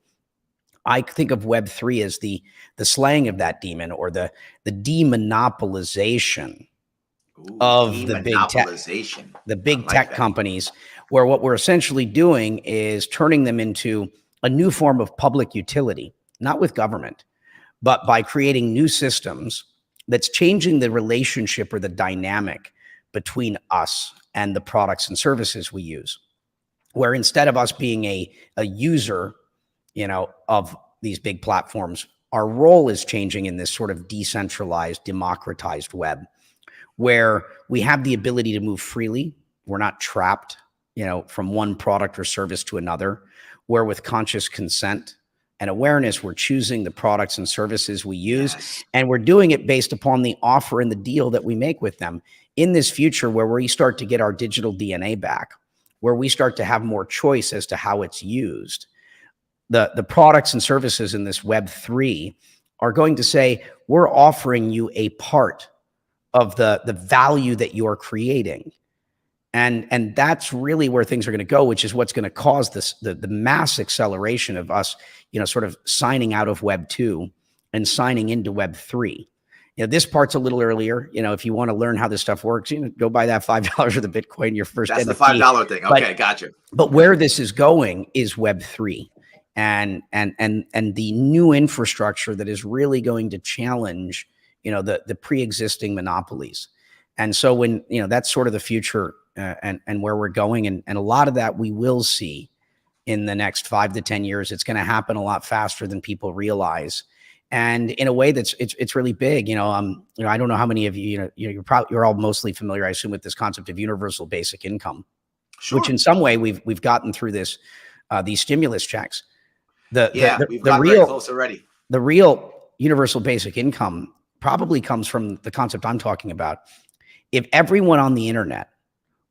I think of Web 3 as the slaying of that demon, or the demonopolization of the big tech companies, where what we're essentially doing is turning them into a new form of public utility, not with government, but by creating new systems that's changing the relationship or the dynamic between us and the products and services we use, where instead of us being a user, of these big platforms, our role is changing in this sort of decentralized, democratized web, where we have the ability to move freely. We're not trapped, from one product or service to another, where with conscious consent and awareness, we're choosing the products and services we use, and we're doing it based upon the offer and the deal that we make with them. In this future where we start to get our digital DNA back, where we start to have more choice as to how it's used, the products and services in this Web 3 are going to say, we're offering you a part of the value that you're creating. And that's really where things are going to go, which is what's going to cause the mass acceleration of us, sort of signing out of Web 2 and signing into Web 3. This part's a little earlier. If you want to learn how this stuff works, go buy that $5 of the Bitcoin, your first That's NFT. The $5 thing. Okay, gotcha. But where this is going is Web 3. And the new infrastructure that is really going to challenge, the pre-existing monopolies. And so when, that's sort of the future and where we're going. And a lot of that we will see in the next 5 to 10 years. It's going to happen a lot faster than people realize. And in a way that's, it's really big. I don't know how many of you, you're all mostly familiar, I assume, with this concept of universal basic income, which in some way we've gotten through this, these stimulus checks. We've gotten very close already. The real universal basic income probably comes from the concept I'm talking about, If everyone on the internet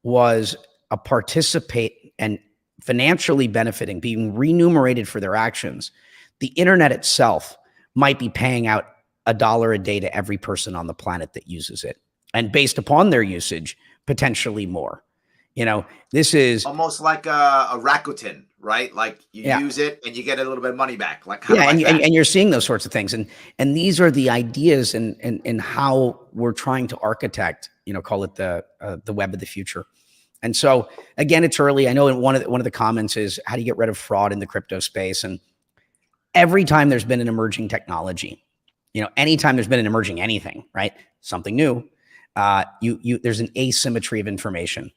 was a participate and financially benefiting, being remunerated for their actions, the internet itself might be paying out $1 a day to every person on the planet that uses it. And based upon their usage, potentially more. This is almost like a Rakuten, right? Like you use it and you get a little bit of money back, like kind of like that. And you're seeing those sorts of things, and these are the ideas and how we're trying to architect, call it the web of the future. And so again, it's early. I know one of the comments is, how do you get rid of fraud in the crypto space? And every time there's been an emerging technology, anytime there's been an emerging anything, right? Something new, there's an asymmetry of information.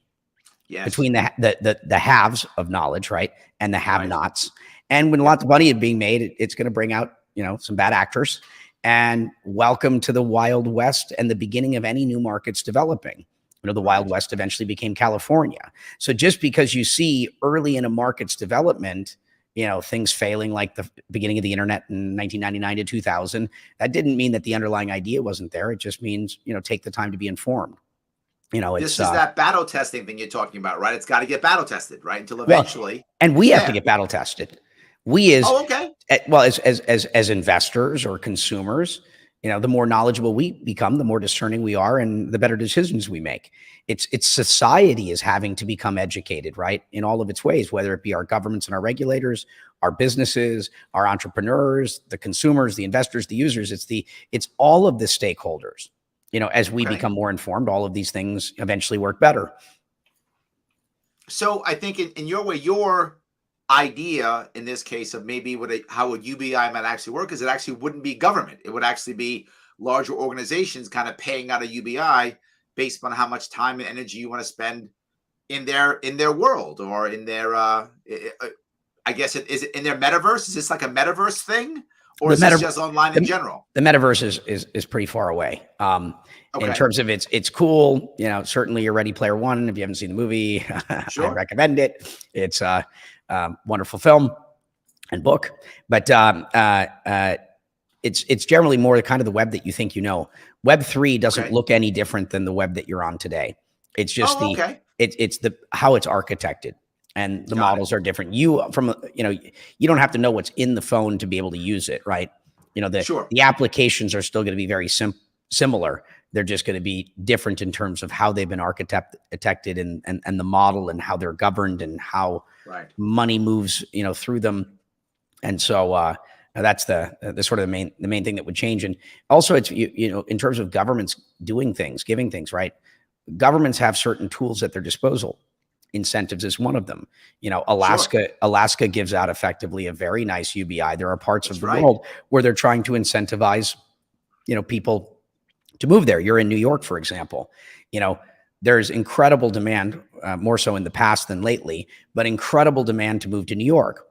Yes. Between the haves of knowledge, right, and the have-nots. And when lots of money is being made, it's going to bring out, some bad actors. And welcome to the Wild West and the beginning of any new markets developing. The Wild West eventually became California. So just because you see early in a market's development, things failing like the beginning of the internet in 1999 to 2000, that didn't mean that the underlying idea wasn't there. It just means, take the time to be informed. This is that battle testing thing you're talking about, right? It's got to get battle tested, right? Until eventually, and we have to get battle tested. We as okay. As investors or consumers, the more knowledgeable we become, the more discerning we are, and the better decisions we make. It's society is having to become educated, right, in all of its ways, whether it be our governments and our regulators, our businesses, our entrepreneurs, the consumers, the investors, the users. It's all of the stakeholders. As we become more informed, all of these things eventually work better. So I think in your way, your idea in this case of maybe how a UBI might actually work is it actually wouldn't be government. It would actually be larger organizations kind of paying out a UBI based on how much time and energy you want to spend in their world or in their, I guess is it in their metaverse? Is this like a metaverse thing? Or is this just online in general? The metaverse is pretty far away. In terms of it's cool. Certainly you're Ready Player One. If you haven't seen the movie, sure. I recommend it. It's a wonderful film and book. But it's generally more the kind of the web that you think Web 3 doesn't look any different than the web that you're on today. It's just it's how it's architected. And the models are different. You don't have to know what's in the phone to be able to use it, right? The applications are still going to be very similar. They're just going to be different in terms of how they've been architected and the model and how they're governed and how money moves, through them. And so that's the sort of the main thing that would change. And also it's, in terms of governments doing things, giving things, right? Governments have certain tools at their disposal. Incentives is one of them. Alaska gives out effectively a very nice UBI. There are parts of the world where they're trying to incentivize, people to move there. You're in New York, for example. There's incredible demand, more so in the past than lately, but incredible demand to move to New York.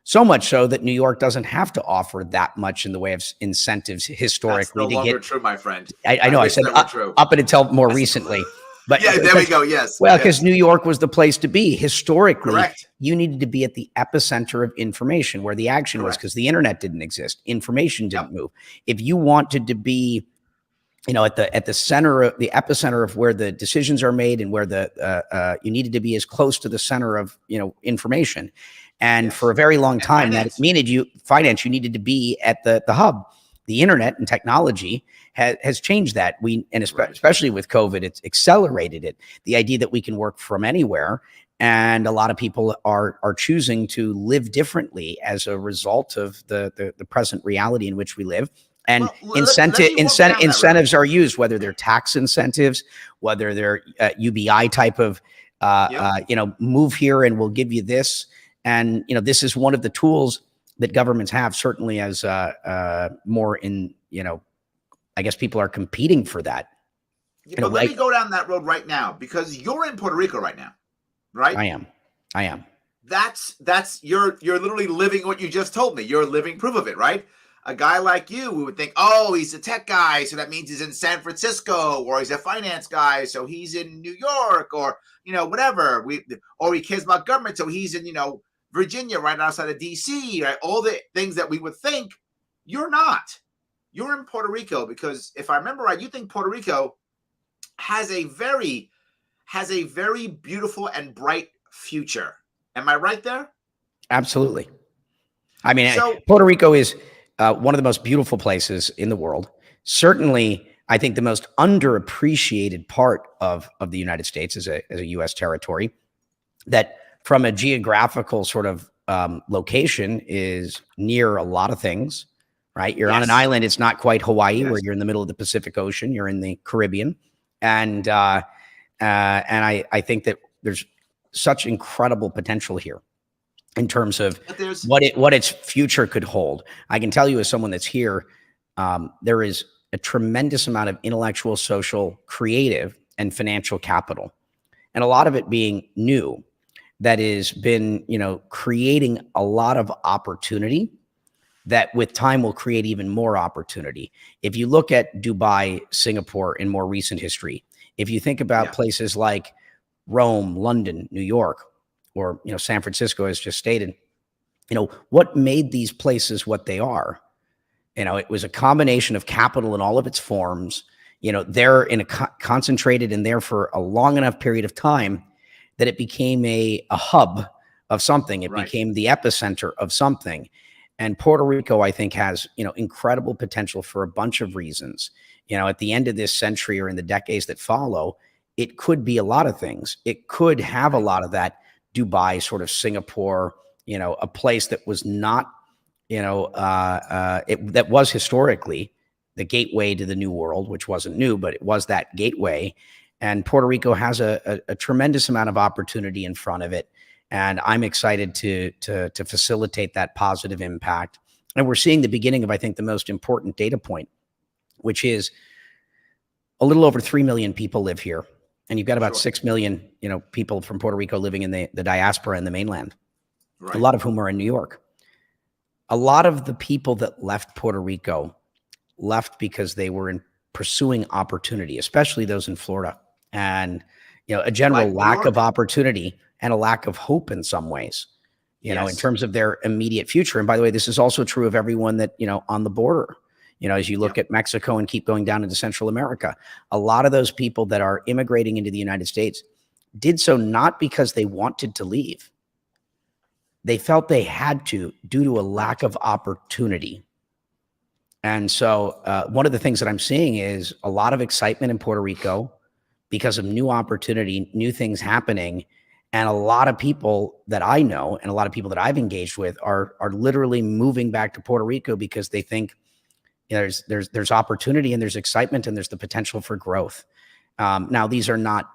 So much so that New York doesn't have to offer that much in the way of incentives historically. That's no longer true, my friend. I know. I said up until more recently. But yeah, there we go. Yes. Well, because New York was the place to be historically. Correct. You needed to be at the epicenter of information where the action was, because the internet didn't exist. Information didn't move. If you wanted to be, at the center of the epicenter of where the decisions are made and where you needed to be as close to the center of, information. And for a very long time, that meant you needed to be at the hub. The internet and technology has changed that. Especially with COVID, it's accelerated it. The idea that we can work from anywhere, and a lot of people are choosing to live differently as a result of the present reality in which we live. And incentives are used, whether they're tax incentives, whether they're UBI type of, move here and we'll give you this. And, this is one of the tools that governments have, certainly as more in, I guess people are competing for that. Yeah, but let me go down that road right now, because you're in Puerto Rico right now, right? I am. That's you're literally living what you just told me. You're living proof of it, right? A guy like you, we would think, oh, he's a tech guy, so that means he's in San Francisco, or he's a finance guy, so he's in New York, or whatever. Or he cares about government, so he's in Virginia, right outside of DC, right? All the things that we would think. You're not. You're in Puerto Rico, because if I remember right, you think Puerto Rico has a very beautiful and bright future. Am I right there? Absolutely. I mean, So Puerto Rico is one of the most beautiful places in the world. Certainly, I think the most underappreciated part of the United States as a U.S. territory, that from a geographical sort of location is near a lot of things, right? You're on an yes, island. It's not quite Hawaii, where yes, you're in the middle of the Pacific Ocean. You're in the Caribbean. And I think that there's such incredible potential here in terms of but there's what its future could hold. I can tell you, as someone that's here, there is a tremendous amount of intellectual, social, creative, and financial capital, and a lot of it being new, that has been, creating a lot of opportunity that with time will create even more opportunity. If you look at Dubai, Singapore in more recent history, if you think about yeah, places like Rome, London, New York, or San Francisco, as just stated, what made these places what they are? It was a combination of capital in all of its forms. They're in a concentrated in there for a long enough period of time that it became a hub of something. It right. became the epicenter of something. And Puerto Rico, I think, has, incredible potential for a bunch of reasons. At the end of this century or in the decades that follow, it could be a lot of things. It could have a lot of that Dubai, sort of Singapore, a place that was not, that was historically the gateway to the new world, which wasn't new, but it was that gateway. And Puerto Rico has a tremendous amount of opportunity in front of it. And I'm excited to facilitate that positive impact. And we're seeing the beginning of, I think, the most important data point, which is a little over 3 million people live here. And you've got about Sure. 6 million, people from Puerto Rico living in the diaspora and the mainland, Right. a lot of whom are in New York. A lot of the people that left Puerto Rico left because they were pursuing opportunity, especially those in Florida, and a general Like New lack of York. opportunity and a lack of hope in some ways, in Yes. terms of their immediate future. And by the way, this is also true of everyone that, on the border, as you look at Mexico and keep going down into Central America, a lot of those people that are immigrating into the United States did so not because they wanted to leave. They felt they had to, due to a lack of opportunity. And so one of the things that I'm seeing is a lot of excitement in Puerto Rico because of new opportunity, new things happening. And a lot of people that I know and a lot of people that I've engaged with are literally moving back to Puerto Rico because they think there's opportunity and there's excitement and there's the potential for growth. Now, these are not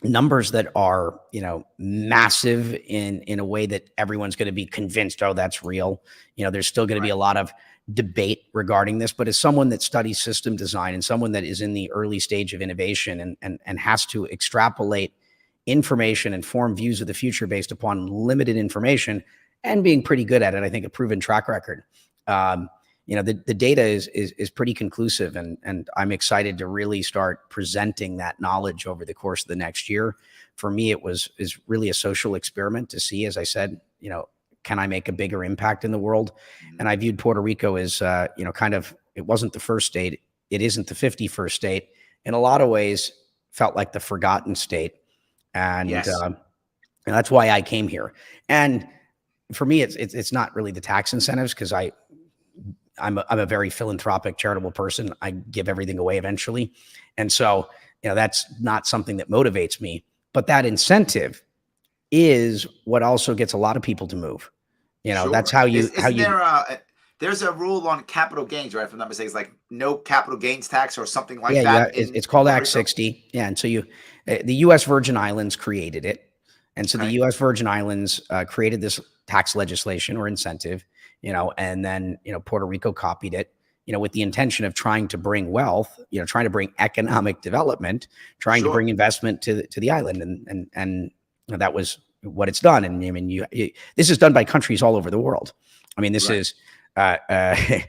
numbers that are, massive in a way that everyone's going to be convinced, oh, that's real. There's still going to be a lot of debate regarding this, but as someone that studies system design and someone that is in the early stage of innovation and has to extrapolate information and form views of the future based upon limited information and being pretty good at it, I think a proven track record. The data is pretty conclusive, and I'm excited to really start presenting that knowledge over the course of the next year. For me, is really a social experiment to see, as I said, can I make a bigger impact in the world? And I viewed Puerto Rico as, kind of, it wasn't the first state. It isn't the 51st state. In a lot of ways, felt like the forgotten state. And, and that's why I came here. And for me, it's not really the tax incentives, because I'm a very philanthropic, charitable person. I give everything away eventually. And so, that's not something that motivates me, but that incentive is what also gets a lot of people to move. Sure. That's how you, there's a rule on capital gains, right? If I'm not mistaken, it's like no capital gains tax or something like that. Yeah, it's called Act 60. Yeah. And so the U.S. Virgin Islands created it. And so the U.S. Virgin Islands created this tax legislation or incentive, and then, Puerto Rico copied it, with the intention of trying to bring wealth, trying to bring economic development, trying to bring investment to the island. And that was what it's done. And I mean, this is done by countries all over the world. I mean, this is Dubai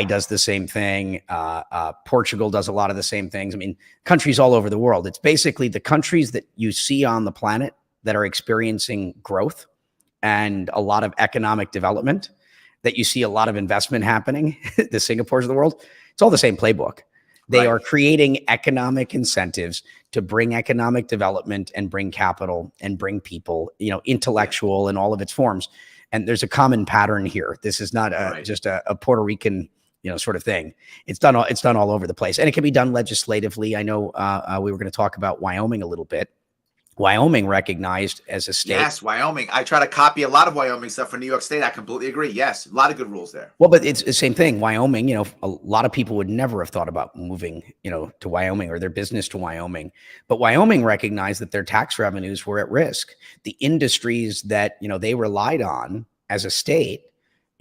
does the same thing. Portugal does a lot of the same things. I mean, countries all over the world. It's basically the countries that you see on the planet that are experiencing growth and a lot of economic development, that you see a lot of investment happening, the Singapores of the world. It's all the same playbook. They Right. are creating economic incentives to bring economic development and bring capital and bring people, intellectual in all of its forms. And there's a common pattern here. This is not just a Puerto Rican, sort of thing. It's done all over the place, and it can be done legislatively. I know we were going to talk about Wyoming a little bit. Wyoming recognized as a state. Yes, Wyoming. I try to copy a lot of Wyoming stuff from New York State. I completely agree. Yes, a lot of good rules there. Well, but it's the same thing. Wyoming, a lot of people would never have thought about moving, to Wyoming or their business to Wyoming. But Wyoming recognized that their tax revenues were at risk. The industries that, they relied on as a state,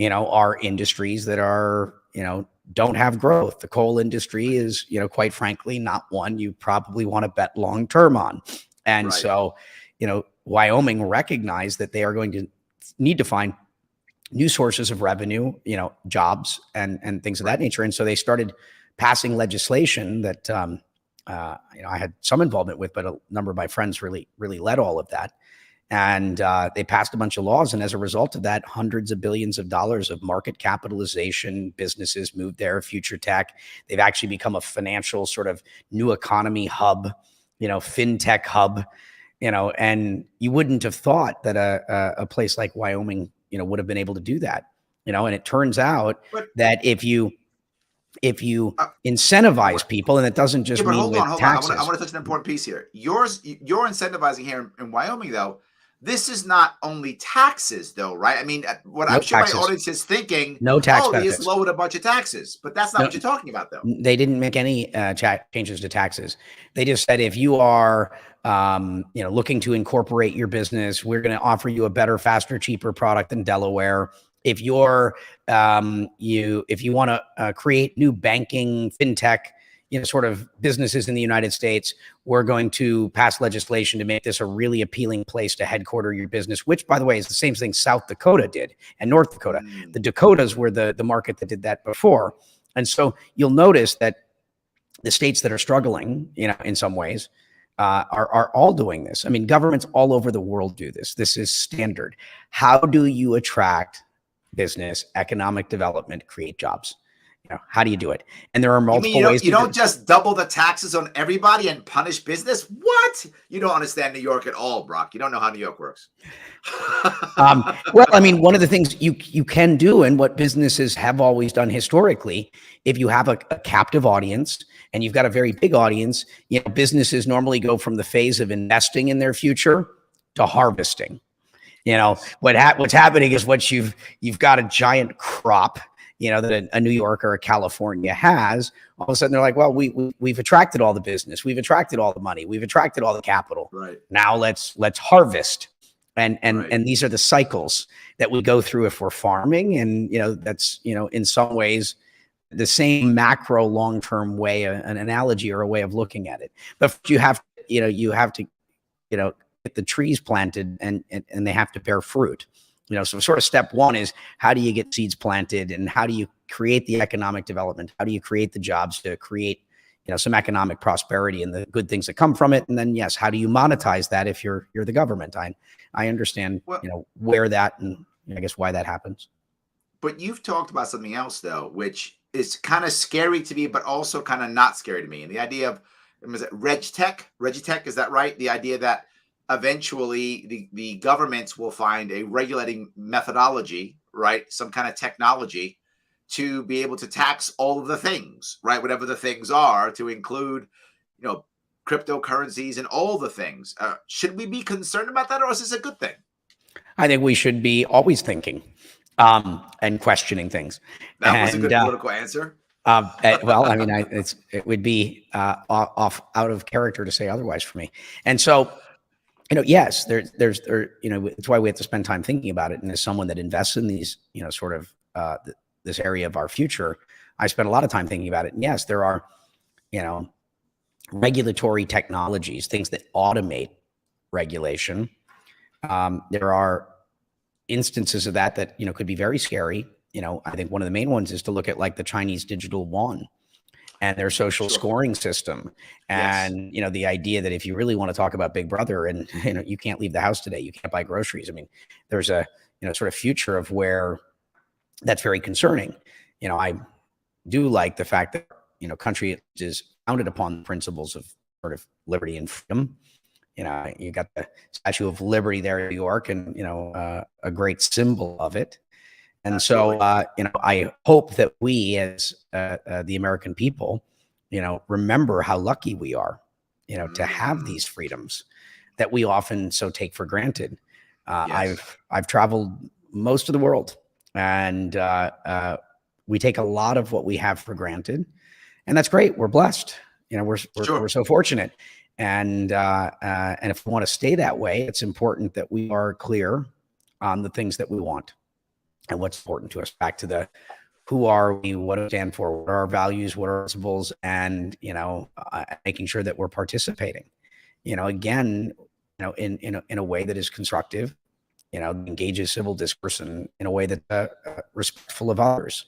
are industries that are, don't have growth. The coal industry is, quite frankly, not one you probably want to bet long term on. And so, Wyoming recognized that they are going to need to find new sources of revenue, jobs and things of that nature. And so they started passing legislation that, I had some involvement with, but a number of my friends really led all of that. And they passed a bunch of laws. And as a result of that, hundreds of billions of dollars of market capitalization, businesses moved there, future tech. They've actually become a financial sort of new economy hub, fintech hub, and you wouldn't have thought that a place like Wyoming, would have been able to do that, and it turns out that if you incentivize people, and it doesn't just mean hold with on. taxes. I want to touch an important piece here. You're incentivizing here in Wyoming, though. This is not only taxes, though, right? I mean, I'm sure my audience is thinking, no tax they benefits. just lowered a bunch of taxes, but that's not what you're talking about, though. They didn't make any changes to taxes. They just said, if you are, looking to incorporate your business, we're going to offer you a better, faster, cheaper product than Delaware. If you're, if you want to create new banking, fintech, sort of businesses in the United States, we're going to pass legislation to make this a really appealing place to headquarter your business, which, by the way, is the same thing South Dakota did and North Dakota. The Dakotas were the market that did that before. And so you'll notice that the states that are struggling, in some ways, are all doing this. I mean, governments all over the world do this. This is standard. How do you attract business, economic development, create jobs? How do you do it? And there are multiple ways. You don't just double the taxes on everybody and punish business. What? You don't understand New York at all, Brock. You don't know how New York works. Well, I mean, one of the things you can do, and what businesses have always done historically, if you have a captive audience and you've got a very big audience, businesses normally go from the phase of investing in their future to harvesting. What's happening is you've got a giant crop, that a New York or a California has. All of a sudden they're like, well, we've attracted all the business, we've attracted all the money, we've attracted all the capital. Right. Now let's harvest. And these are the cycles that we go through if we're farming. And, that's, in some ways the same macro long-term way, an analogy or a way of looking at it. But you have to get the trees planted and they have to bear fruit. So sort of step one is, how do you get seeds planted, and how do you create the economic development? How do you create the jobs to create, some economic prosperity and the good things that come from it? And then, yes, how do you monetize that if you're the government? I understand, where that, and I guess why that happens. But you've talked about something else, though, which is kind of scary to me, but also kind of not scary to me. And the idea of, was it RegTech? RegTech, is that right? The idea that eventually the governments will find a regulating methodology, right? Some kind of technology to be able to tax all of the things, right? Whatever the things are, to include, cryptocurrencies and all the things. Should we be concerned about that, or is this a good thing? I think we should be always thinking and questioning things. That was a good political answer. Well, I mean, it would be out of character to say otherwise for me. And so, yes, there's it's why we have to spend time thinking about it. And as someone that invests in these, sort of this area of our future, I spend a lot of time thinking about it. And yes, there are, regulatory technologies, things that automate regulation. There are instances of that could be very scary. I think one of the main ones is to look at like the Chinese digital yuan and their social scoring system. And, the idea that if you really want to talk about Big Brother and, you can't leave the house today, you can't buy groceries. I mean, there's a, sort of future of where that's very concerning. I do like the fact that country is founded upon the principles of sort of liberty and freedom. You got the Statue of Liberty there in New York, and a great symbol of it. And Absolutely. so, I hope that we, as the American people, remember how lucky we are, to have these freedoms that we often so take for granted. Yes. I've traveled most of the world, and we take a lot of what we have for granted, and that's great. We're blessed. We're so fortunate, and if we want to stay that way, it's important that we are clear on the things that we want and what's important to us. Back to the who are we, what do we stand for, what are our values, what are our principles, and making sure that we're participating. Again, in a way that is constructive, engages civil discourse in a way that's respectful of others.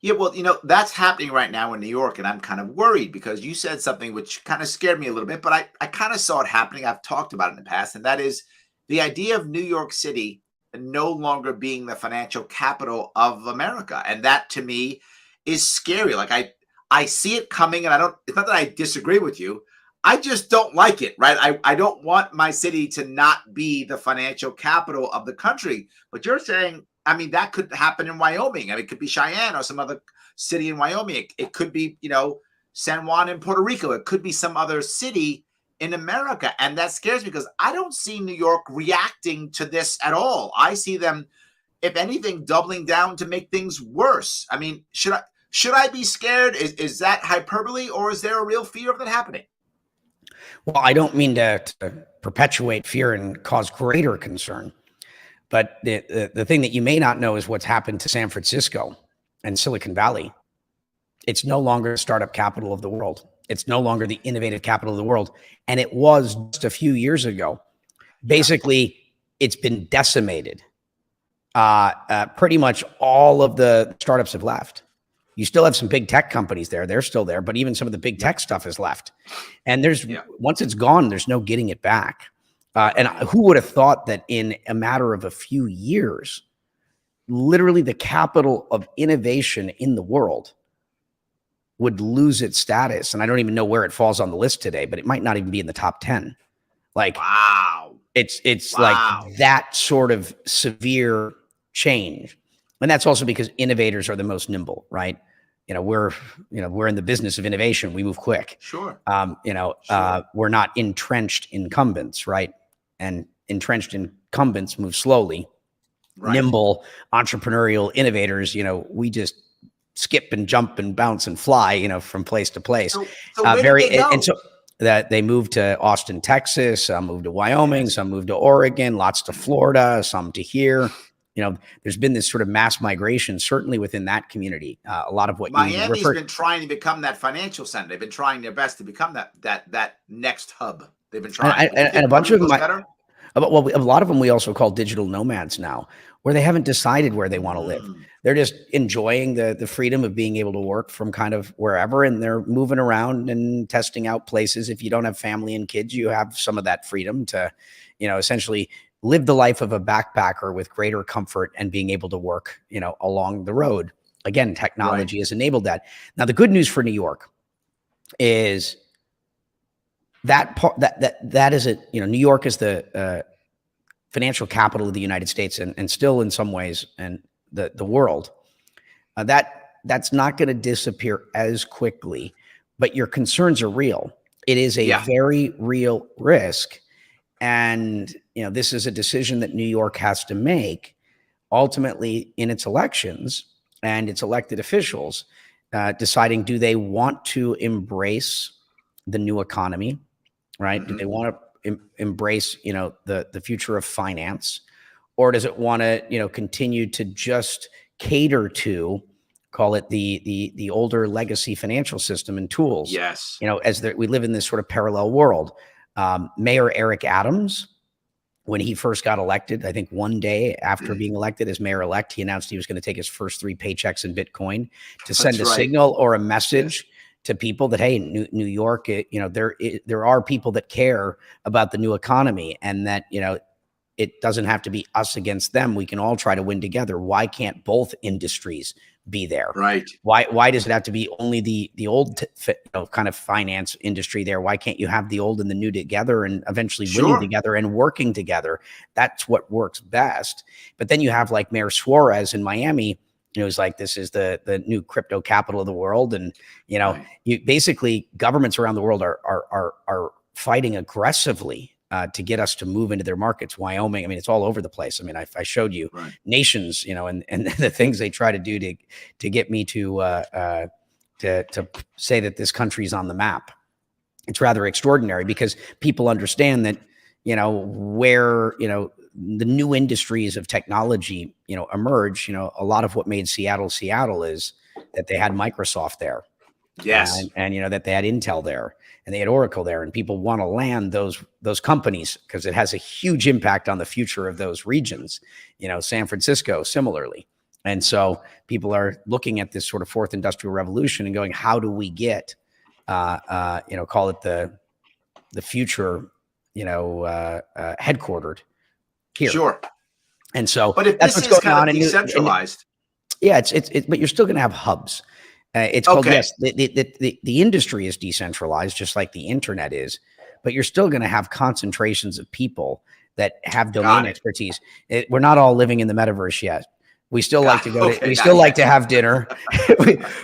Yeah, well, that's happening right now in New York, and I'm kind of worried because you said something which kind of scared me a little bit, but I kind of saw it happening. I've talked about it in the past, and that is the idea of New York City no longer being the financial capital of America. And that to me is scary. Like I see it coming, and it's not that I disagree with you. I just don't like it, right? I don't want my city to not be the financial capital of the country. But you're saying, I mean, that could happen in Wyoming. I mean, it could be Cheyenne or some other city in Wyoming. It could be, San Juan in Puerto Rico. It could be some other city in America. And that scares me because I don't see New York reacting to this at all. I see them, if anything, doubling down to make things worse. I mean, should I be scared? Is that hyperbole, or is there a real fear of that happening? Well, I don't mean to perpetuate fear and cause greater concern, but the thing that you may not know is what's happened to San Francisco and Silicon Valley. It's no longer the startup capital of the world. It's no longer the innovative capital of the world. And it was just a few years ago. Basically, it's been decimated. Pretty much all of the startups have left. You still have some big tech companies there. They're still there, but even some of the big tech stuff is left. And once it's gone, there's no getting it back. And who would have thought that in a matter of a few years, literally the capital of innovation in the world would lose its status? And I don't even know where it falls on the list today, but it might not even be in the top 10. Like, wow. It's like that sort of severe change. And that's also because innovators are the most nimble, right? We're in the business of innovation. We move quick. Sure. We're not entrenched incumbents, right? And entrenched incumbents move slowly. Right. Nimble entrepreneurial innovators, we just skip and jump and bounce and fly, from place to place. So and so that they moved to Austin, Texas, some moved to Wyoming, some moved to Oregon, lots to Florida, some to here. There's been this sort of mass migration, certainly within that community. A lot of what Miami's been trying to become that financial center. They've been trying their best to become that next hub. They've been trying, and a bunch of them. A lot of them we also call digital nomads now, where they haven't decided where they want to live. They're just enjoying the freedom of being able to work from kind of wherever, and they're moving around and testing out places. If you don't have family and kids, you have some of that freedom to, essentially live the life of a backpacker with greater comfort and being able to work, along the road. Again, technology has enabled that. Now, the good news for New York is that is it. New York is the financial capital of the United States, and still in some ways, and the world. That's not going to disappear as quickly, but your concerns are real. It is a very real risk. And, this is a decision that New York has to make ultimately in its elections and its elected officials, deciding, do they want to embrace the new economy, right? Mm-hmm. Do they want to embrace, the future of finance, or does it want to, continue to just cater to, call it the older legacy financial system and tools? Yes. We live in this sort of parallel world. Mayor Eric Adams, when he first got elected, I think one day after being elected as mayor-elect, he announced he was going to take his first 3 paychecks in Bitcoin to send a signal or a message to people that, hey, New York, there are people that care about the new economy, and that, it doesn't have to be us against them. We can all try to win together. Why can't both industries be there? Right. Why does it have to be only the old kind of finance industry there? Why can't you have the old and the new together and eventually winning together and working together? That's what works best. But then you have like Mayor Suarez in Miami, who's like, this is the new crypto capital of the world. And, you basically governments around the world are fighting aggressively to get us to move into their markets. Wyoming, I mean, it's all over the place. I mean, I showed you nations, and the things they try to do to get me to say that this country's on the map. It's rather extraordinary because people understand that, where, the new industries of technology, emerge, a lot of what made Seattle is that they had Microsoft there. Yes. And that they had Intel there and they had Oracle there, and people want to land those companies because it has a huge impact on the future of those regions, San Francisco similarly. And so people are looking at this sort of fourth industrial revolution and going, how do we get, call it the future, headquartered here. Sure. And so but if that's this what's is going kind on. of decentralized. Yeah, it's but you're still going to have hubs. It's called, yes, the industry is decentralized, just like the internet is, but you're still going to have concentrations of people that have domain expertise. We're not all living in the metaverse yet. We still like to go to, we still like to have dinner.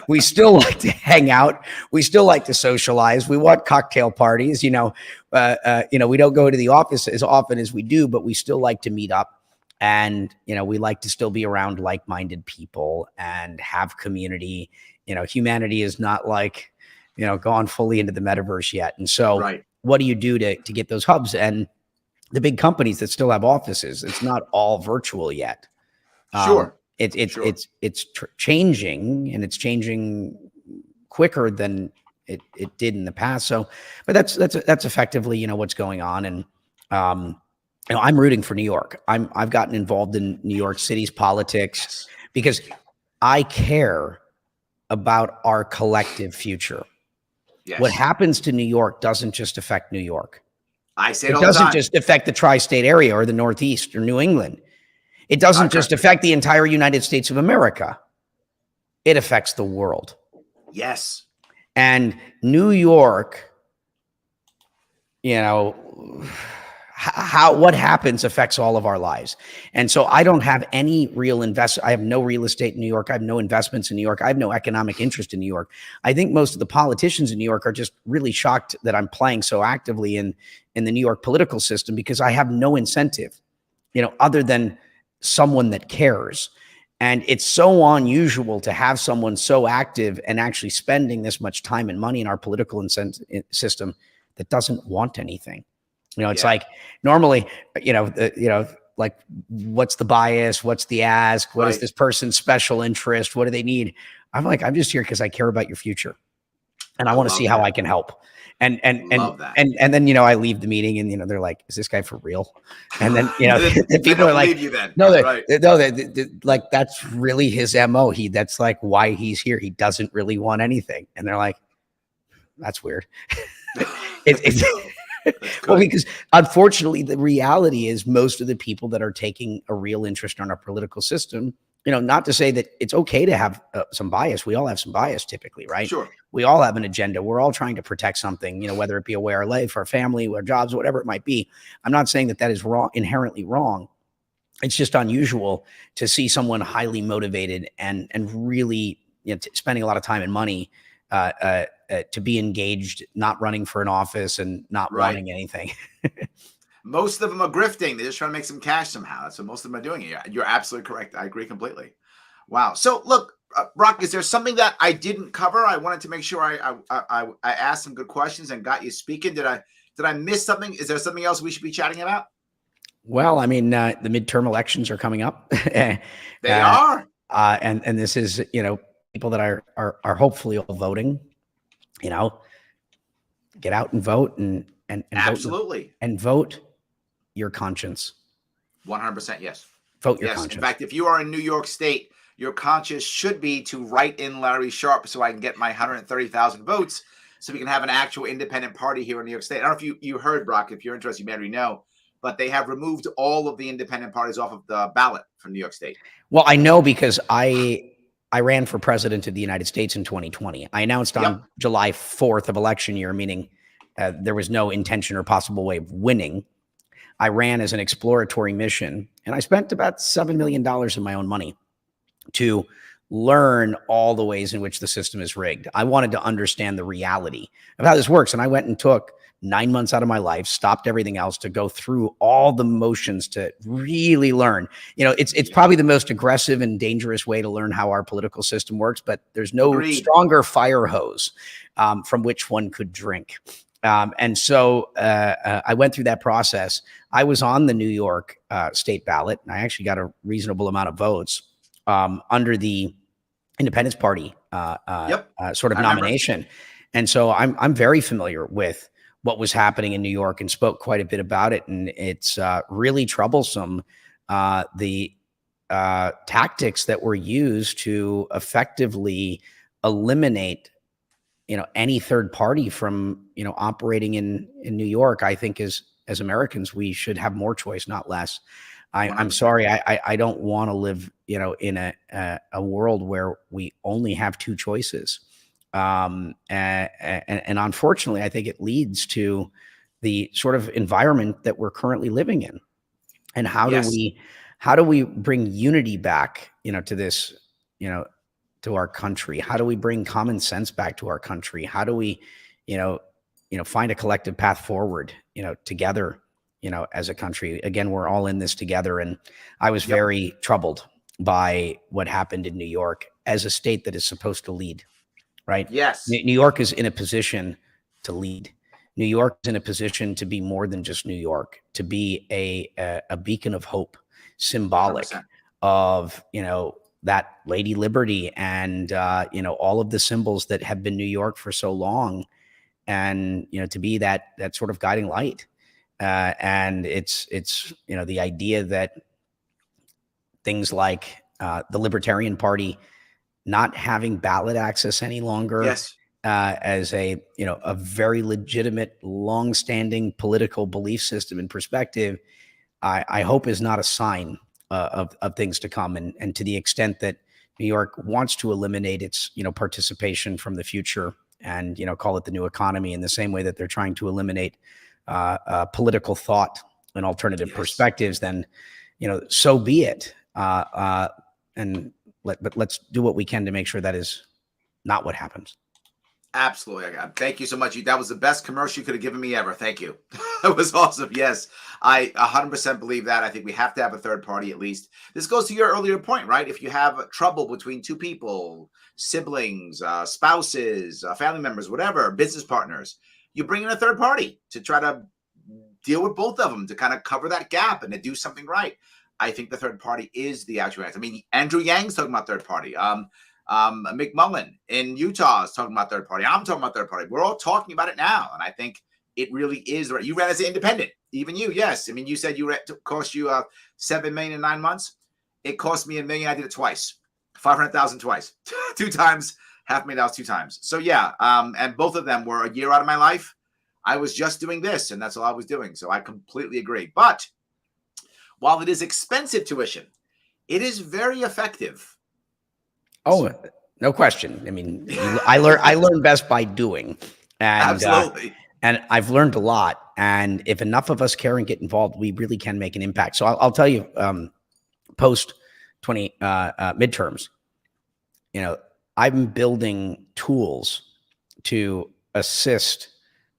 we still like to hang out. We still like to socialize. We want cocktail parties, we don't go to the office as often as we do, but we still like to meet up. And, we like to still be around like-minded people and have community. Humanity is not like, gone fully into the metaverse yet. And so what do you do to get those hubs? And the big companies that still have offices, it's not all virtual yet. It's changing, and it's changing quicker than it did in the past. So, but that's effectively, what's going on. And, I'm rooting for New York. I've gotten involved in New York City's politics because I care about our collective future. Yes. What happens to New York doesn't just affect New York. I say it doesn't just affect the tri-state area or the Northeast or New England. It doesn't just affect the entire United States of America. It affects the world. Yes. And New York, what happens affects all of our lives. And so I don't have any real I have no real estate in New York. I have no investments in New York. I have no economic interest in New York. I think most of the politicians in New York are just really shocked that I'm playing so actively in the New York political system because I have no incentive, other than someone that cares. And it's so unusual to have someone so active and actually spending this much time and money in our political system that doesn't want anything. It's like normally, like what's the bias? What's the ask? What is this person's special interest? What do they need? I'm like, I'm just here because I care about your future. And I want to see how I can help. And then, I leave the meeting and, they're like, is this guy for real? And then, the people are like, like, that's really his MO. That's like why he's here. He doesn't really want anything. And they're like, that's weird. Well, because unfortunately, the reality is most of the people that are taking a real interest in our political system, not to say that it's okay to have some bias. We all have some bias typically, right? Sure. We all have an agenda. We're all trying to protect something, whether it be a way our life, our family, our jobs, whatever it might be. I'm not saying that is wrong, inherently wrong. It's just unusual to see someone highly motivated and really spending a lot of time and money to be engaged, not running for an office and not wanting anything. Most of them are grifting. They're just trying to make some cash somehow. That's what most of them are doing. You're absolutely correct. I agree completely. Wow. So look, Brock, is there something that I didn't cover? I wanted to make sure I asked some good questions and got you speaking. Did I miss something? Is there something else we should be chatting about? Well, I mean, the midterm elections are coming up. They are. And this is, people that are hopefully all voting, get out and vote and absolutely vote your conscience. 100%. Yes. Vote your conscience. In fact, if you are in New York State, your conscience should be to write in Larry Sharpe so I can get my 130,000 votes so we can have an actual independent party here in New York State. I don't know if you heard, Brock, if you're interested, you may already know. but they have removed all of the independent parties off of the ballot from New York State. Well, I know because I ran for president of the United States in 2020. I announced on July 4th of election year, meaning there was no intention or possible way of winning. I ran as an exploratory mission, and I spent about $7 million of my own money to learn all the ways in which the system is rigged. I wanted to understand the reality of how this works. And I went and took 9 months out of my life, stopped everything else to go through all the motions to really learn. You know, it's probably the most aggressive and dangerous way to learn how our political system works, but there's no stronger fire hose from which one could drink. And so I went through that process. I was on the New York state ballot, and I actually got a reasonable amount of votes under the Independence Party sort of nomination. And so I'm very familiar with what was happening in New York and spoke quite a bit about it. And it's really troublesome, the tactics that were used to effectively eliminate any third party from, operating in New York. I think as Americans, we should have more choice, not less. I'm sorry. I don't want to live, in a world where we only have two choices. And unfortunately, I think it leads to the sort of environment that we're currently living in. And how do we bring unity back, to this, to our country? How do we bring common sense back to our country? How do we, find a collective path forward, together, as a country? Again, we're all in this together. And I was very troubled by what happened in New York as a state that is supposed to lead, right? Yes. New York is in a position to lead. New York is in a position to be more than just New York, to be a beacon of hope, symbolic 100%. of, that Lady Liberty and, all of the symbols that have been New York for so long, and, to be that sort of guiding light. And it's, the idea that things like the Libertarian Party not having ballot access any longer, as a very legitimate, longstanding political belief system and perspective, I hope is not a sign of things to come. And to the extent that New York wants to eliminate its participation from the future and call it the new economy, in the same way that they're trying to eliminate political thought and alternative perspectives, then so be it. But let's do what we can to make sure that is not what happens. Absolutely. Thank you so much. That was the best commercial you could have given me ever. Thank you. It was awesome. Yes, I 100% believe that. I think we have to have a third party at least. This goes to your earlier point, right? If you have trouble between two people, siblings, spouses, family members, whatever, business partners, you bring in a third party to try to deal with both of them, to kind of cover that gap and to do something right. I think the third party is the actual answer. I mean, Andrew Yang's talking about third party. McMullen in Utah is talking about third party. I'm talking about third party. We're all talking about it now. And I think it really is right. You ran as an independent, even you. Yes. I mean, you said it cost you $7 million in 9 months. It cost me $1 million. I did it twice, 500,000 twice, 2 times, $500,000 2 times. So yeah. And both of them were a year out of my life. I was just doing this, and that's all I was doing. So I completely agree. But while it is expensive tuition, it is very effective. Oh, no question. I mean, I learn best by doing, and absolutely. And I've learned a lot. And if enough of us care and get involved, we really can make an impact. So I'll tell you, post 20 midterms, I'm building tools to assist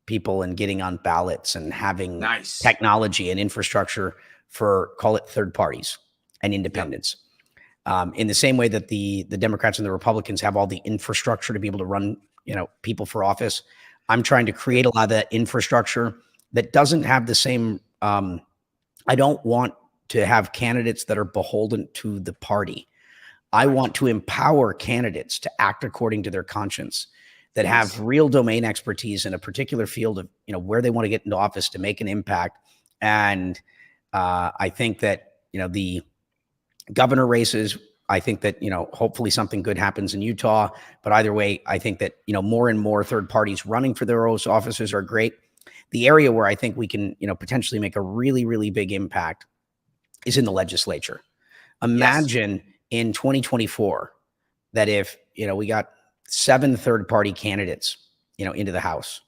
people in getting on ballots and having technology and infrastructure for, call it, third parties and independents. In the same way that the Democrats and the Republicans have all the infrastructure to be able to run, people for office, I'm trying to create a lot of that infrastructure that doesn't have the same. I don't want to have candidates that are beholden to the party. I want to empower candidates to act according to their conscience, that have real domain expertise in a particular field of, where they want to get into office to make an impact. And I think that, the governor races, I think that, hopefully something good happens in Utah. But either way, I think that, more and more third parties running for their own offices are great. The area where I think we can, potentially make a really, really big impact is in the legislature. Imagine in 2024 that if, we got 7 third-party candidates, into the House,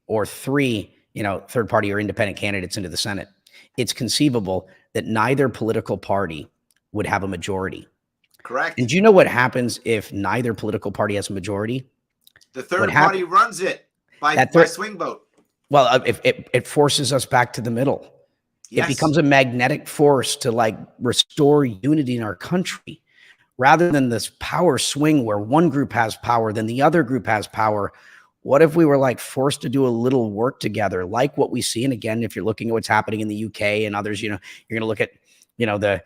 or 3, third-party or independent candidates into the Senate, it's conceivable that neither political party would have a majority. Correct. And do you know what happens if neither political party has a majority? The third party runs it by swing vote. Well, if it forces us back to the middle. Yes. It becomes a magnetic force to like restore unity in our country, rather than this power swing where one group has power, then the other group has power. What if we were like forced to do a little work together, like what we see? And again, if you're looking at what's happening in the UK and others, you're going to look at, the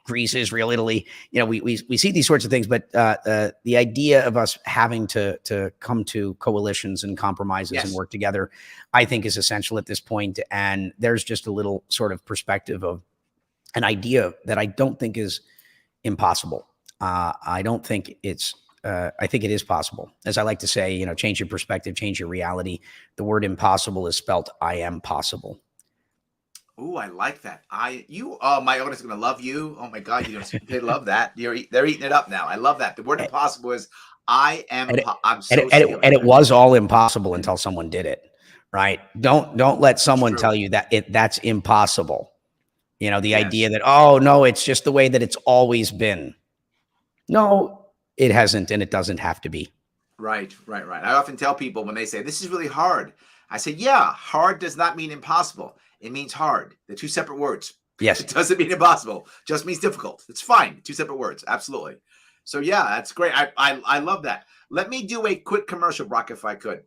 Greece, Israel, Italy, we see these sorts of things, but the idea of us having to come to coalitions and compromises and work together, I think is essential at this point. And there's just a little sort of perspective of an idea that I don't think is impossible. I don't think it's, I think it is possible. As I like to say, change your perspective, change your reality. The word impossible is spelt I am possible. Oh, I like that. My audience is going to love you. Oh my God. They love that. They're eating it up now. I love that. The word impossible is I am. I'm so and it was all impossible until someone did it, right? Don't let someone tell you that that's impossible. The idea that, oh no, it's just the way that it's always been. No, it hasn't. And it doesn't have to be. Right. I often tell people when they say this is really hard, I say, yeah, hard does not mean impossible. It means hard. They're 2 separate words. Yes. It doesn't mean impossible. Just means difficult. It's fine. 2 separate words. Absolutely. So yeah, that's great. I love that. Let me do a quick commercial, Brock, if I could.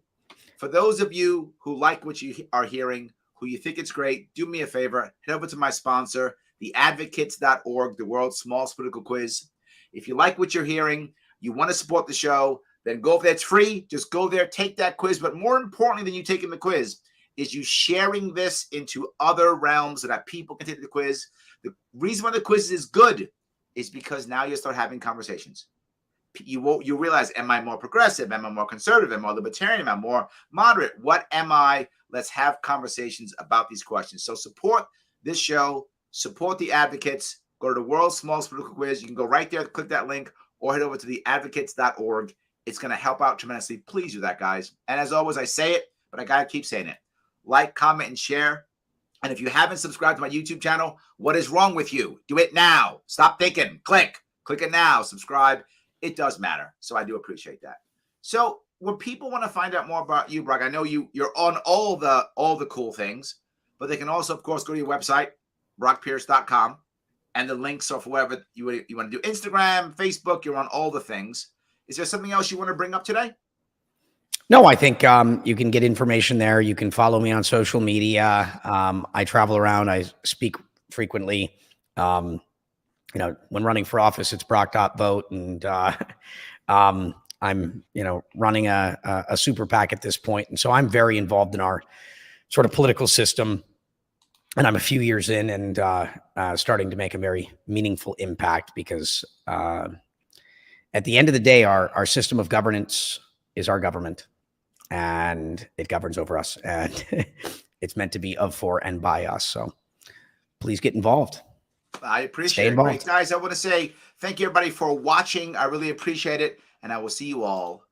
For those of you who like what you are hearing, who you think it's great, do me a favor. Head over to my sponsor, theadvocates.org, the world's smallest political quiz. If you like what you're hearing, you want to support the show, then go over there. It's free. Just go there, take that quiz. But more importantly than you taking the quiz is you sharing this into other realms so that people can take the quiz. The reason why the quiz is good is because now you start having conversations. You realize, am I more progressive? Am I more conservative? Am I libertarian? Am I more moderate? What am I? Let's have conversations about these questions. So support this show. Support the advocates. Go to the world's smallest political quiz. You can go right there, click that link, or head over to theadvocates.org. It's going to help out tremendously. Please do that, guys. And as always, I say it, but I got to keep saying it. Like, comment, and share. And if you haven't subscribed to my YouTube channel, what is wrong with you? Do it now. Stop thinking. Click it now. Subscribe. It does matter. So I do appreciate that. So when people want to find out more about you, Brock, I know you're on all the cool things, but they can also, of course, go to your website, brockpierce.com, and the links are for whatever you want to do. Instagram, Facebook, you're on all the things. Is there something else you want to bring up today? No, I think you can get information there. You can follow me on social media. I travel around. I speak frequently. When running for office, it's Brock.vote. And I'm, running a super PAC at this point. And so I'm very involved in our sort of political system. And I'm a few years in and starting to make a very meaningful impact because at the end of the day, our system of governance is our government. And it governs over us, and it's meant to be of, for, and by us. So please get involved. I appreciate it. Great, guys. I want to say thank you, everybody, for watching. I really appreciate it, and I will see you all